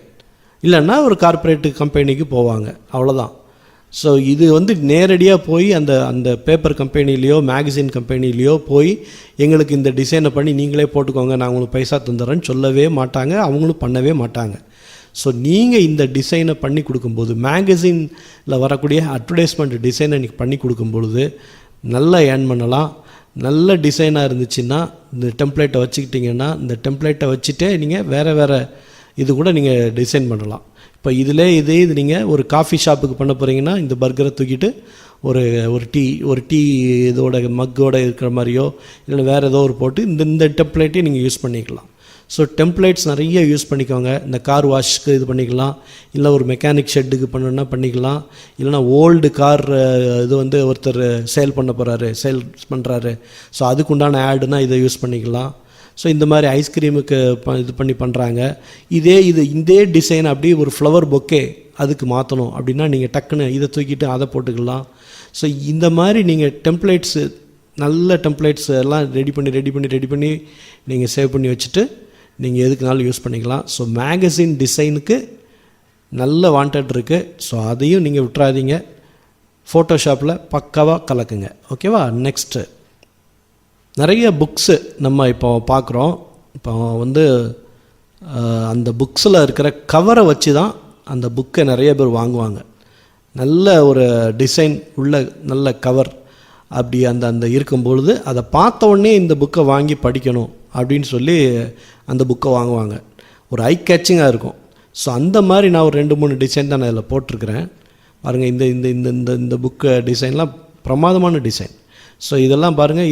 இல்லைன்னா ஒரு கார்ப்பரேட் கம்பெனிக்கு போவாங்க, அவ்வளோதான். ஸோ இது வந்து நேரடியாக போய் அந்த பேப்பர் கம்பெனிலேயோ மேகசின் கம்பெனிலேயோ போய் எங்களுக்கு இந்த டிசைனை பண்ணி நீங்களே போட்டுக்கோங்க, நான் உங்களுக்கு பைசா தந்துடுறேன்னு சொல்லவே மாட்டாங்க, அவங்களும் பண்ணவே மாட்டாங்க. ஸோ நீங்கள் இந்த டிசைனை பண்ணி கொடுக்கும்போது, மேகசினில் வரக்கூடிய அட்வர்டைஸ்மெண்ட் டிசைனை நீங்கள் பண்ணி கொடுக்கும்பொழுது நல்லா ஏர்ன் பண்ணலாம். நல்ல டிசைனாக இருந்துச்சுன்னா இந்த டெம்ப்ளேட்டை வச்சுக்கிட்டிங்கன்னா இந்த டெம்ப்ளேட்டை வச்சுட்டே நீங்கள் வேறு இது கூட நீங்கள் டிசைன் பண்ணலாம். இப்போ இது நீங்கள் ஒரு காஃபி ஷாப்புக்கு பண்ண போகிறீங்கன்னா இந்த பர்கரை தூக்கிட்டு ஒரு டீ இதோட மக்கோட இருக்கிற மாதிரியோ இல்லை வேறு ஏதோ ஒரு போட்டு இந்த டெம்ப்ளேட்டையும் நீங்கள் யூஸ் பண்ணிக்கலாம். ஸோ டெம்ப்ளேட்ஸ் நிறைய யூஸ் பண்ணிக்கோங்க. இந்த கார் வாஷ்க்கு இது பண்ணிக்கலாம், இல்லை ஒரு மெக்கானிக் ஷெட்டுக்கு பண்ணணுன்னா பண்ணிக்கலாம், இல்லைனா ஓல்டு கார் இது வந்து ஒருத்தர் சேல் பண்ண போகிறாரு, சேல் பண்ணுறாரு, ஸோ அதுக்குண்டான ஆடுனா இதை யூஸ் பண்ணிக்கலாம். ஸோ இந்த மாதிரி ஐஸ்கிரீமுக்கு இது பண்ணி பண்ணுறாங்க. இதே டிசைன் அப்படி ஒரு ஃப்ளவர் பொக்கே அதுக்கு மாற்றணும் அப்படின்னா நீங்கள் டக்குன்னு இதை தூக்கிட்டு அதை போட்டுக்கலாம். ஸோ இந்த மாதிரி நீங்கள் டெம்ப்ளேட்ஸு, நல்ல டெம்ப்ளேட்ஸ் எல்லாம் ரெடி பண்ணி நீங்கள் சேவ் பண்ணி வச்சுட்டு நீங்கள் எதுக்குனாலும் யூஸ் பண்ணிக்கலாம். ஸோ மேகசின் டிசைனுக்கு நல்ல வாண்டட் இருக்குது. ஸோ அதையும் நீங்கள் விட்டுறாதீங்க, ஃபோட்டோஷாப்பில் பக்காவாக கலக்குங்க. ஓகேவா? நெக்ஸ்ட்டு நிறைய புக்ஸு நம்ம இப்போ பார்க்குறோம். இப்போ வந்து அந்த புக்ஸில் இருக்கிற கவரை வச்சு தான் அந்த புக்கை நிறைய பேர் வாங்குவாங்க. நல்ல ஒரு டிசைன் உள்ள நல்ல கவர் அப்படி அந்த இருக்கும்பொழுது அதை பார்த்த உடனே இந்த புக்கை வாங்கி படிக்கணும் அப்படின்னு சொல்லி அந்த புக்கை வாங்குவாங்க. ஒரு ஐ கேட்சிங்காக இருக்கும். ஸோ அந்த மாதிரி நான் ஒரு 2-3 டிசைன் தான் நான் இதில் போட்டிருக்கிறேன் பாருங்கள். இந்த இந்த இந்த இந்த புக்கு டிசைன்லாம் பிரமாதமான டிசைன். ஸோ இதெல்லாம் பாருங்கள்,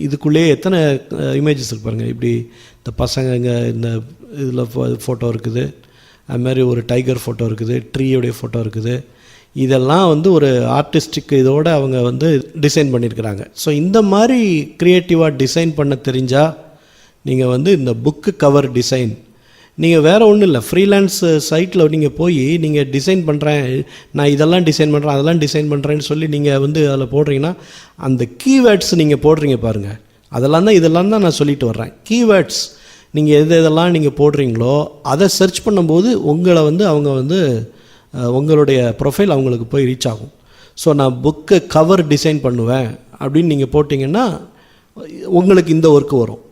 இதுக்குள்ளேயே எத்தனை இமேஜஸ் இருக்கு பாருங்கள். இப்படி இந்த பசங்க இந்த இதில் ஃபோட்டோ இருக்குது, அதுமாதிரி ஒரு டைகர் ஃபோட்டோ இருக்குது, ட்ரீயோடைய ஃபோட்டோ இருக்குது. இதெல்லாம் வந்து ஒரு ஆர்டிஸ்டிக் இதோடு அவங்க வந்து டிசைன் பண்ணியிருக்கிறாங்க. ஸோ இந்த மாதிரி க்ரியேட்டிவாக டிசைன் பண்ண தெரிஞ்சால் நீங்கள் வந்து இந்த புக்கு கவர் டிசைன் நீங்கள் வேறு ஒன்றும் இல்லை, ஃப்ரீலான்ஸ் சைட்டில் நீங்கள் போய் நீங்கள் டிசைன் பண்ணுறேன், நான் இதெல்லாம் டிசைன் பண்ணுறேன், அதெல்லாம் டிசைன் பண்ணுறேன்னு சொல்லி நீங்கள் வந்து அதில் போடுறீங்கன்னா அந்த கீவேர்ட்ஸ் நீங்கள் போடுறீங்க பாருங்கள், இதெல்லாம் தான் நான் சொல்லிட்டு வர்றேன். கீவேர்ட்ஸ் நீங்கள் எதெல்லாம் நீங்கள் போடுறீங்களோ அதை சர்ச் பண்ணும்போது உங்களை வந்து அவங்க வந்து உங்களுடைய ப்ரொஃபைல் அவங்களுக்கு போய் ரீச் ஆகும். ஸோ நான் புக்கு கவர் டிசைன் பண்ணுவேன் அப்படின்னு நீங்கள் போட்டிங்கன்னா உங்களுக்கு இந்த ஒர்க்கு வரும்.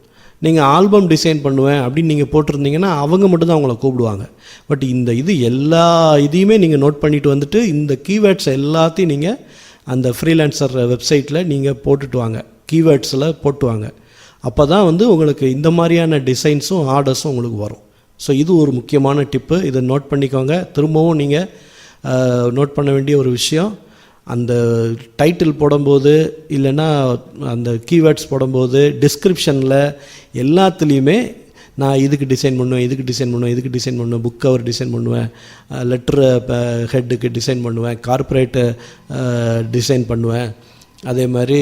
நீங்கள் ஆல்பம் டிசைன் பண்ணுவேன் அப்படின்னு நீங்கள் போட்டிருந்தீங்கன்னா அவங்க மட்டும்தான் அவங்கள கூப்பிடுவாங்க. பட் இது எல்லா இதையுமே நீங்கள் நோட் பண்ணிட்டு வந்துட்டு இந்த கீவேர்ட்ஸ் எல்லாத்தையும் நீங்கள் அந்த ஃப்ரீலான்சர் வெப்சைட்டில் நீங்கள் போட்டுட்டு வாங்க, கீவேர்ட்ஸில் போட்டு வாங்க. அப்போ தான் வந்து உங்களுக்கு இந்த மாதிரியான டிசைன்ஸும் ஆர்டர்ஸும் உங்களுக்கு வரும். ஸோ இது ஒரு முக்கியமான டிப்பு, இதை நோட் பண்ணிக்கோங்க. திரும்பவும் நீங்கள் நோட் பண்ண வேண்டிய ஒரு விஷயம், அந்த டைட்டில் போடும்போது இல்லைன்னா அந்த கீவேர்ட்ஸ் போடும்போது டிஸ்கிரிப்ஷனில் எல்லாத்துலேயுமே நான் இதுக்கு டிசைன் பண்ணுவேன், புக் கவர் டிசைன் பண்ணுவேன், லெட்ரு ஹெட்டுக்கு டிசைன் பண்ணுவேன், கார்ப்பரேட்டு டிசைன் பண்ணுவேன், அதே மாதிரி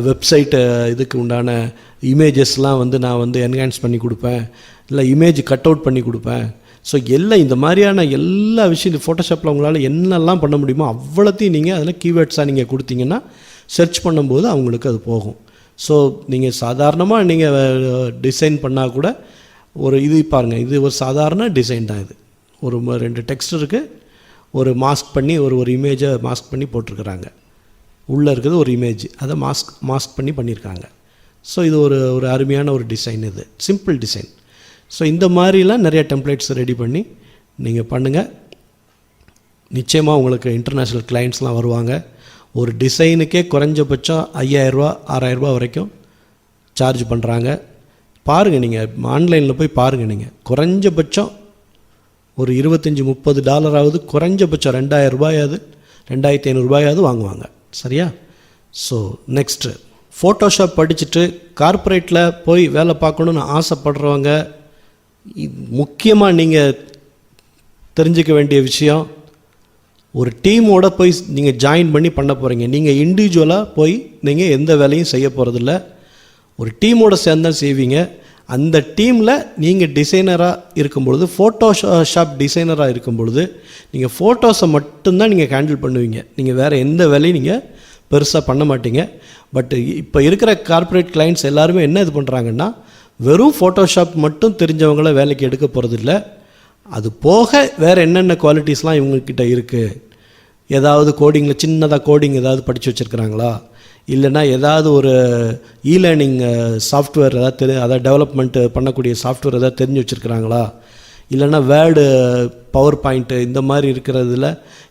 வெப்சைட்டு இதுக்கு உண்டான இமேஜஸ்லாம் வந்து நான் வந்து என்ஹான்ஸ் பண்ணி கொடுப்பேன், இல்லை இமேஜ் கட் அவுட் பண்ணி கொடுப்பேன். ஸோ எல்லாம் இந்த மாதிரியான எல்லா விஷயம் ஃபோட்டோஷாப்பில் உங்களால் என்னெல்லாம் பண்ண முடியுமோ அவ்வளோத்தையும் நீங்கள் அதில் கீவேர்ட்ஸாக நீங்கள் கொடுத்தீங்கன்னா சர்ச் பண்ணும்போது அவங்களுக்கு அது போகும். ஸோ நீங்கள் சாதாரணமாக நீங்கள் டிசைன் பண்ணால் கூட ஒரு இது பாருங்கள், இது ஒரு சாதாரண டிசைன் தான். இது ஒரு 2 டெக்ஸ்ட் இருக்குது, ஒரு மாஸ்க் பண்ணி ஒரு இமேஜை மாஸ்க் பண்ணி போட்டிருக்கிறாங்க, உள்ளே இருக்குது ஒரு இமேஜ், அதை மாஸ்க் பண்ணி பண்ணியிருக்காங்க. ஸோ இது ஒரு அருமையான ஒரு டிசைன், இது சிம்பிள் டிசைன். ஸோ இந்த மாதிரிலாம் நிறைய டெம்ப்ளேட்ஸ் ரெடி பண்ணி நீங்கள் பண்ணுங்கள். நிச்சயமாக உங்களுக்கு இன்டர்நேஷ்னல் கிளைண்ட்ஸ்லாம் வருவாங்க. ஒரு டிசைனுக்கே குறைஞ்சபட்சம் 5000 ரூபா 6000 ரூபா வரைக்கும் சார்ஜ் பண்ணுறாங்க. பாருங்கள், நீங்கள் ஆன்லைனில் போய் பாருங்கள், நீங்கள் குறைஞ்சபட்சம் ஒரு $25-30 குறைஞ்சபட்சம் 2000 ரூபாயாவது 2500 ரூபாயாவது வாங்குவாங்க. சரியா? ஸோ நெக்ஸ்ட்டு ஃபோட்டோஷாப் படிச்சுட்டு கார்ப்பரேட்டில் போய் வேலை பார்க்கணுன்னு ஆசைப்படுறவங்க முக்கியமாக நீங்கள் தெரிஞ்சிக்க வேண்டிய விஷயம், ஒரு டீமோட போய் நீங்கள் ஜாயின் பண்ணி பண்ண போகிறீங்க. நீங்கள் இண்டிவிஜுவலாக போய் நீங்கள் எந்த வேலையும் செய்ய போகிறதில்ல, ஒரு டீமோட சேர்ந்தான் செய்வீங்க. அந்த டீமில் நீங்கள் டிசைனராக இருக்கும்பொழுது, ஃபோட்டோஷாப் டிசைனராக இருக்கும் பொழுது நீங்கள் ஃபோட்டோஸை மட்டும்தான் நீங்கள் ஹேண்டில் பண்ணுவீங்க. நீங்கள் வேறு எந்த வேலையும் நீங்கள் பெருசாக பண்ண மாட்டீங்க. பட் இப்போ இருக்கிற கார்ப்பரேட் கிளைண்ட்ஸ் எல்லாருமே என்ன இது பண்ணுறாங்கன்னா, வெறும் ஃபோட்டோஷாப் மட்டும் தெரிஞ்சவங்கள வேலைக்கு எடுக்க போகிறதில்ல, அது போக வேறு என்னென்ன குவாலிட்டிஸ்லாம் இவங்கக்கிட்ட இருக்குது, ஏதாவது கோடிங்கில் சின்னதாக கோடிங் ஏதாவது படித்து வச்சுருக்கிறாங்களா, இல்லைன்னா ஏதாவது ஒரு லேர்னிங் சாஃப்ட்வேர் அதாவது டெவலப்மெண்ட்டு பண்ணக்கூடிய சாஃப்ட்வேர் ஏதாவது தெரிஞ்சு வச்சுருக்கிறாங்களா, இல்லைன்னா வேர்டு பவர் பாயிண்ட்டு இந்த மாதிரி இருக்கிறதுல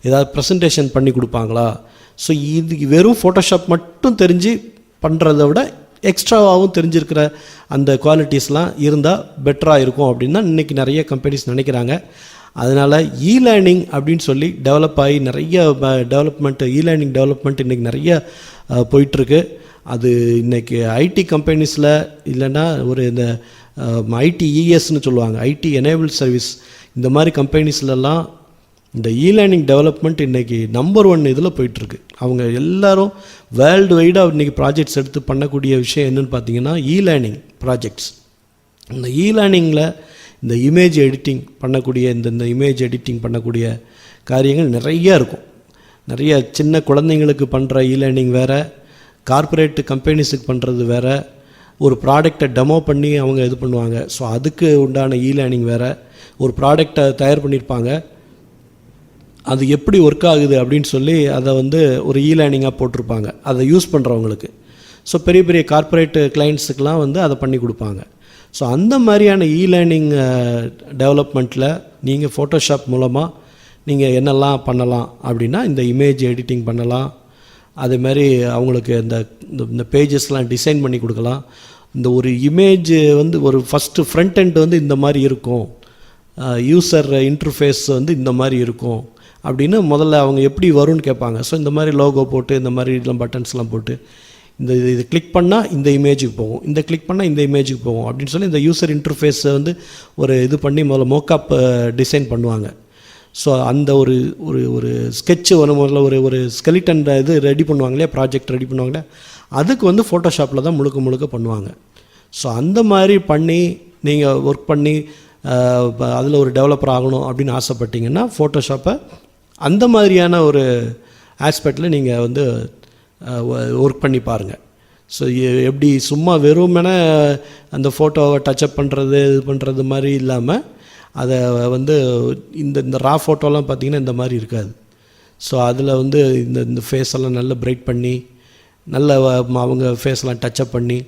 ஏதாவது ப்ரெசன்டேஷன் பண்ணி கொடுப்பாங்களா. ஸோ இது வெறும் ஃபோட்டோஷாப் மட்டும் தெரிஞ்சு பண்ணுறத விட எக்ஸ்ட்ராவாகவும் தெரிஞ்சிருக்கிற அந்த குவாலிட்டிஸ்லாம் இருந்தால் பெட்டராக இருக்கும் அப்படின்னு தான் இன்றைக்கி நிறைய கம்பெனிஸ் நினைக்கிறாங்க. அதனால் லேர்னிங் அப்படின்னு சொல்லி டெவலப் ஆகி நிறைய டெவலப்மெண்ட்டு லேர்னிங் டெவலப்மெண்ட் இன்றைக்கி நிறைய போயிட்டுருக்கு. அது இன்றைக்கி ஐடி கம்பெனிஸில் இல்லைன்னா ஒரு இந்த ஐடிஇஎஸ்ன்னு சொல்லுவாங்க, ஐடி எனேபிள் சர்வீஸ். இந்த மாதிரி கம்பெனிஸ்லலாம் இந்த லேர்னிங் டெவலப்மெண்ட் இன்றைக்கி நம்பர் 1 இதில் போயிட்டுருக்கு. அவங்க எல்லோரும் வேர்ல்டு வைடாக இன்றைக்கி ப்ராஜெக்ட்ஸ் எடுத்து பண்ணக்கூடிய விஷயம் என்னென்னு பார்த்தீங்கன்னா லேர்னிங் ப்ராஜெக்ட்ஸ். இந்த லேர்னிங்கில் இந்த இமேஜ் எடிட்டிங் பண்ணக்கூடிய இந்த இமேஜ் எடிட்டிங் பண்ணக்கூடிய காரியங்கள் நிறையா இருக்கும். நிறைய சின்ன குழந்தைங்களுக்கு பண்ணுற லேர்னிங் வேறு, கார்ப்பரேட் கம்பெனிஸுக்கு பண்ணுறது வேறு, ஒரு ப்ராடக்டை டெமோ பண்ணி அவங்க இது பண்ணுவாங்க. ஸோ அதுக்கு உண்டான லேர்னிங் வேறு. ஒரு ப்ராடக்டை தயார் பண்ணியிருப்பாங்க, அது எப்படி ஒர்க் ஆகுது அப்படின்னு சொல்லி அதை வந்து ஒரு லேர்னிங்காக போட்டிருப்பாங்க அதை யூஸ் பண்ணுறவங்களுக்கு. ஸோ பெரிய பெரிய கார்ப்பரேட் கிளைண்ட்ஸுக்கெலாம் வந்து அதை பண்ணி கொடுப்பாங்க. ஸோ அந்த மாதிரியான லேர்னிங் டெவலப்மெண்ட்டில் நீங்கள் ஃபோட்டோஷாப் மூலமாக நீங்கள் என்னெல்லாம் பண்ணலாம் அப்படின்னா, இந்த இமேஜ் எடிட்டிங் பண்ணலாம். அதேமாதிரி அவங்களுக்கு இந்த பேஜஸ்லாம் டிசைன் பண்ணி கொடுக்கலாம். இந்த ஒரு இமேஜ் வந்து ஒரு ஃபஸ்ட்டு ஃப்ரண்ட் எண்ட் வந்து இந்த மாதிரி இருக்கும், யூசர் இன்டர்ஃபேஸ் வந்து இந்த மாதிரி இருக்கும் அப்படின்னு முதல்ல அவங்க எப்படி வரும்னு கேட்பாங்க. ஸோ இந்த மாதிரி லோகோ போட்டு, இந்த மாதிரி இதெல்லாம் பட்டன்ஸ்லாம் போட்டு, இது கிளிக் பண்ணால் இந்த இமேஜுக்கு போகும், இந்த கிளிக் பண்ணால் இந்த இமேஜுக்கு போகும் அப்படின்னு சொல்லி இந்த யூசர் இன்டர்ஃபேஸை வந்து ஒரு இது பண்ணி முதல்ல மோக்கப் டிசைன் பண்ணுவாங்க. ஸோ அந்த ஒரு ஒரு ஒரு ஸ்கெட்சு முதல்ல ஒரு ஸ்கெலிட்டன் இது ரெடி பண்ணுவாங்க இல்லையா, ப்ராஜெக்ட் ரெடி பண்ணுவாங்களே, அதுக்கு வந்து ஃபோட்டோஷாப்பில் தான் முழுக்க பண்ணுவாங்க. ஸோ அந்த மாதிரி பண்ணி நீங்கள் ஒர்க் பண்ணி அதில் ஒரு டெவலப்பர் ஆகணும் அப்படின்னு ஆசைப்பட்டீங்கன்னா ஃபோட்டோஷாப்பை அந்த மாதிரியான ஒரு ஆஸ்பெக்டில் நீங்கள் வந்து ஒர்க் பண்ணி பாருங்கள். ஸோ எப்படி சும்மா வெறுமனே அந்த ஃபோட்டோவை டச்சப் பண்ணுறது இது பண்ணுறது மாதிரி இல்லாமல் அதை வந்து இந்த ரா ஃபோட்டோலாம் பார்த்திங்கன்னா இந்த மாதிரி இருக்காது. ஸோ அதில் வந்து இந்த ஃபேஸெல்லாம் நல்லா பிரைட் பண்ணி, நல்ல அவங்க ஃபேஸ்லாம் டச்சப் பண்ணி,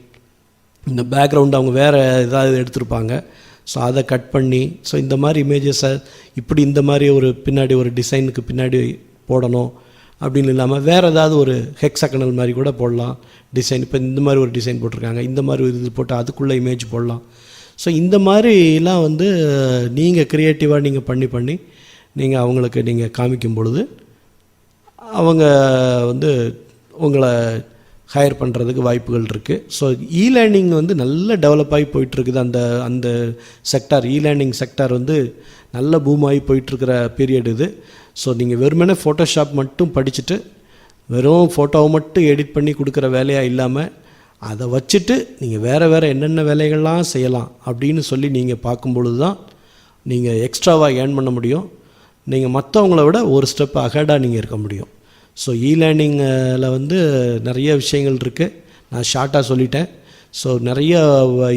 இந்த பேக்ரவுண்டு அவங்க வேறு ஏதாவது எடுத்திருப்பாங்க, ஸோ அதை கட் பண்ணி, ஸோ இந்த மாதிரி இமேஜஸை இப்படி இந்த மாதிரி ஒரு பின்னாடி ஒரு டிசைனுக்கு பின்னாடி போடணும் அப்படின்னு இல்லாமல் வேறு ஏதாவது ஒரு ஹெக்ஸாகனல் மாதிரி கூட போடலாம் டிசைன். இப்போ இந்த மாதிரி ஒரு டிசைன் போட்டிருக்காங்க, இந்த மாதிரி ஒரு இது போட்டு அதுக்குள்ளே இமேஜ் போடலாம். ஸோ இந்த மாதிரிலாம் வந்து நீங்கள் க்ரியேட்டிவாக நீங்கள் பண்ணி நீங்கள் அவங்களுக்கு நீங்கள் காமிக்கும் பொழுது அவங்க வந்து உங்களை ஹையர் பண்ணுறதுக்கு வாய்ப்புகள் இருக்குது. ஸோ லேர்னிங் வந்து நல்ல டெவலப் ஆகி போயிட்டுருக்குது. அந்த செக்டார், லேர்னிங் செக்டார் வந்து நல்ல பூம் ஆகி போயிட்டுருக்கிற பீரியட் இது. ஸோ நீங்கள் வெறுமனே ஃபோட்டோஷாப் மட்டும் படிச்சுட்டு வெறும் ஃபோட்டோவை மட்டும் எடிட் பண்ணி கொடுக்குற வேலையாக இல்லாமல் அதை வச்சுட்டு நீங்கள் வேறு என்னென்ன வேலைகள்லாம் செய்யலாம் அப்படின்னு சொல்லி நீங்கள் பார்க்கும்பொழுது தான் நீங்கள் எக்ஸ்ட்ராவாக ஏர்ன் பண்ண முடியும். நீங்கள் மற்றவங்கள விட ஒரு ஸ்டெப் அஹெடாக நீங்கள் இருக்க முடியும். ஸோ லேர்னிங்கில் வந்து நிறைய விஷயங்கள் இருக்குது, நான் ஷார்ட்டாக சொல்லிட்டேன். ஸோ நிறைய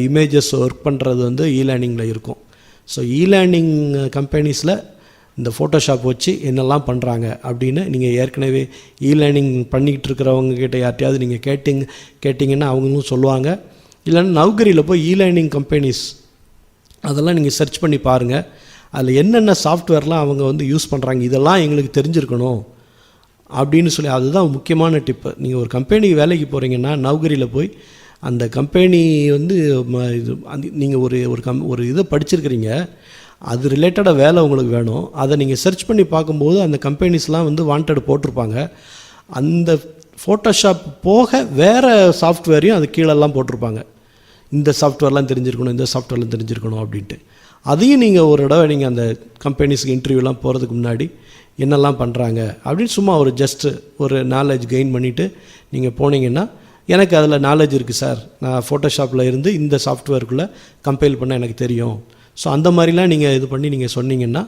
இமேஜஸ் ஒர்க் பண்ணுறது வந்து லேர்னிங்கில் இருக்கும். ஸோ லேர்னிங் கம்பெனிஸில் இந்த ஃபோட்டோஷாப் வச்சு என்னெல்லாம் பண்ணுறாங்க அப்படின்னு நீங்கள் ஏற்கனவே லேர்னிங் பண்ணிக்கிட்டு இருக்கிறவங்க கிட்ட யார்ட்டையாவது நீங்கள் கேட்டிங்கன்னா அவங்களும் சொல்லுவாங்க. இல்லைன்னா நௌகரியில் போய் லேர்னிங் கம்பெனிஸ் அதெல்லாம் நீங்கள் சர்ச் பண்ணி பாருங்கள். அதில் என்னென்ன சாஃப்ட்வேர்லாம் அவங்க வந்து யூஸ் பண்ணுறாங்க, இதெல்லாம் எங்களுக்கு தெரிஞ்சிருக்கணும் அப்படின்னு சொல்லி, அதுதான் முக்கியமான டிப்பு. நீங்கள் ஒரு கம்பெனிக்கு வேலைக்கு போகிறீங்கன்னா நௌகரியில் போய் அந்த கம்பெனி வந்து நீங்கள் ஒரு இதை படிச்சிருக்கிறீங்க, அது ரிலேட்டடாக வேலை உங்களுக்கு வேணும், அதை நீங்கள் சர்ச் பண்ணி பார்க்கும்போது அந்த கம்பெனிஸ்லாம் வந்து வாண்டட் போட்டிருப்பாங்க. அந்த ஃபோட்டோஷாப் போக வேறு சாஃப்ட்வேரையும் அது கீழெல்லாம் போட்டிருப்பாங்க, இந்த சாஃப்ட்வேர்லாம் தெரிஞ்சிருக்கணும், இந்த சாஃப்ட்வேர்லாம் தெரிஞ்சிருக்கணும் அப்படின்ட்டு. அதையும் நீங்கள் ஒரு தடவை நீங்கள் அந்த கம்பெனிஸ்க்கு இன்டர்வியூலாம் போகிறதுக்கு முன்னாடி என்னெல்லாம் பண்ணுறாங்க அப்படின்னு சும்மா ஒரு ஜஸ்ட்டு ஒரு நாலேஜ் கெயின் பண்ணிவிட்டு நீங்கள் போனீங்கன்னா, எனக்கு அதில் நாலேஜ் இருக்குது சார், நான் ஃபோட்டோஷாப்பில் இருந்து இந்த சாஃப்ட்வேருக்குள்ளே கம்பைல் பண்ண எனக்கு தெரியும். ஸோ அந்த மாதிரிலாம் நீங்கள் இது பண்ணி நீங்கள் சொன்னீங்கன்னா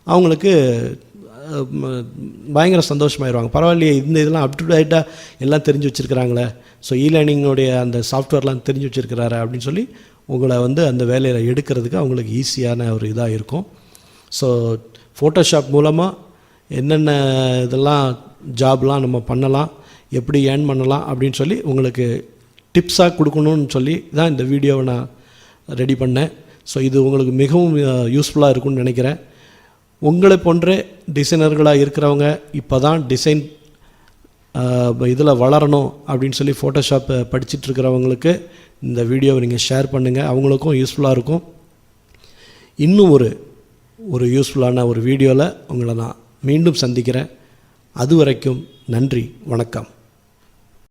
அவங்களுக்கு பயங்கர சந்தோஷமாயிருவாங்க. பரவாயில்லையே, இந்த இதெல்லாம் அப் டு டேட்டாக எல்லாம் தெரிஞ்சு வச்சுருக்கிறாங்களே, ஸோ லேர்னிங்கோடைய அந்த சாஃப்ட்வேர்லாம் தெரிஞ்சு வச்சுருக்கிறாரு அப்படின்னு சொல்லி உங்களை வந்து அந்த வேலையில் எடுக்கிறதுக்கு அவங்களுக்கு ஈஸியான ஒரு இதாக இருக்கும். ஸோ ஃபோட்டோஷாப் மூலமாக என்னென்ன இதெல்லாம் ஜாப்லாம் நம்ம பண்ணலாம், எப்படி ஏர்ன் பண்ணலாம் அப்படின்னு சொல்லி உங்களுக்கு டிப்ஸாக கொடுக்கணும்னு சொல்லி தான் இந்த வீடியோவை நான் ரெடி பண்ணேன். ஸோ இது உங்களுக்கு மிகவும் யூஸ்ஃபுல்லாக இருக்கும்னு நினைக்கிறேன். உங்களை போன்ற டிசைனர்களாக இருக்கிறவங்க இப்போ தான் டிசைன் இதில் வளரணும் அப்படின்னு சொல்லி ஃபோட்டோஷாப் படிச்சுட்டு இருக்கிறவங்களுக்கு இந்த வீடியோவை நீங்கள் ஷேர் பண்ணுங்கள், அவங்களுக்கும் யூஸ்ஃபுல்லாக இருக்கும். இன்னும் ஒரு யூஸ்ஃபுல்லான ஒரு வீடியோவில் உங்களை நான் மீண்டும் சந்திக்கிறேன். அது வரைக்கும் நன்றி, வணக்கம்.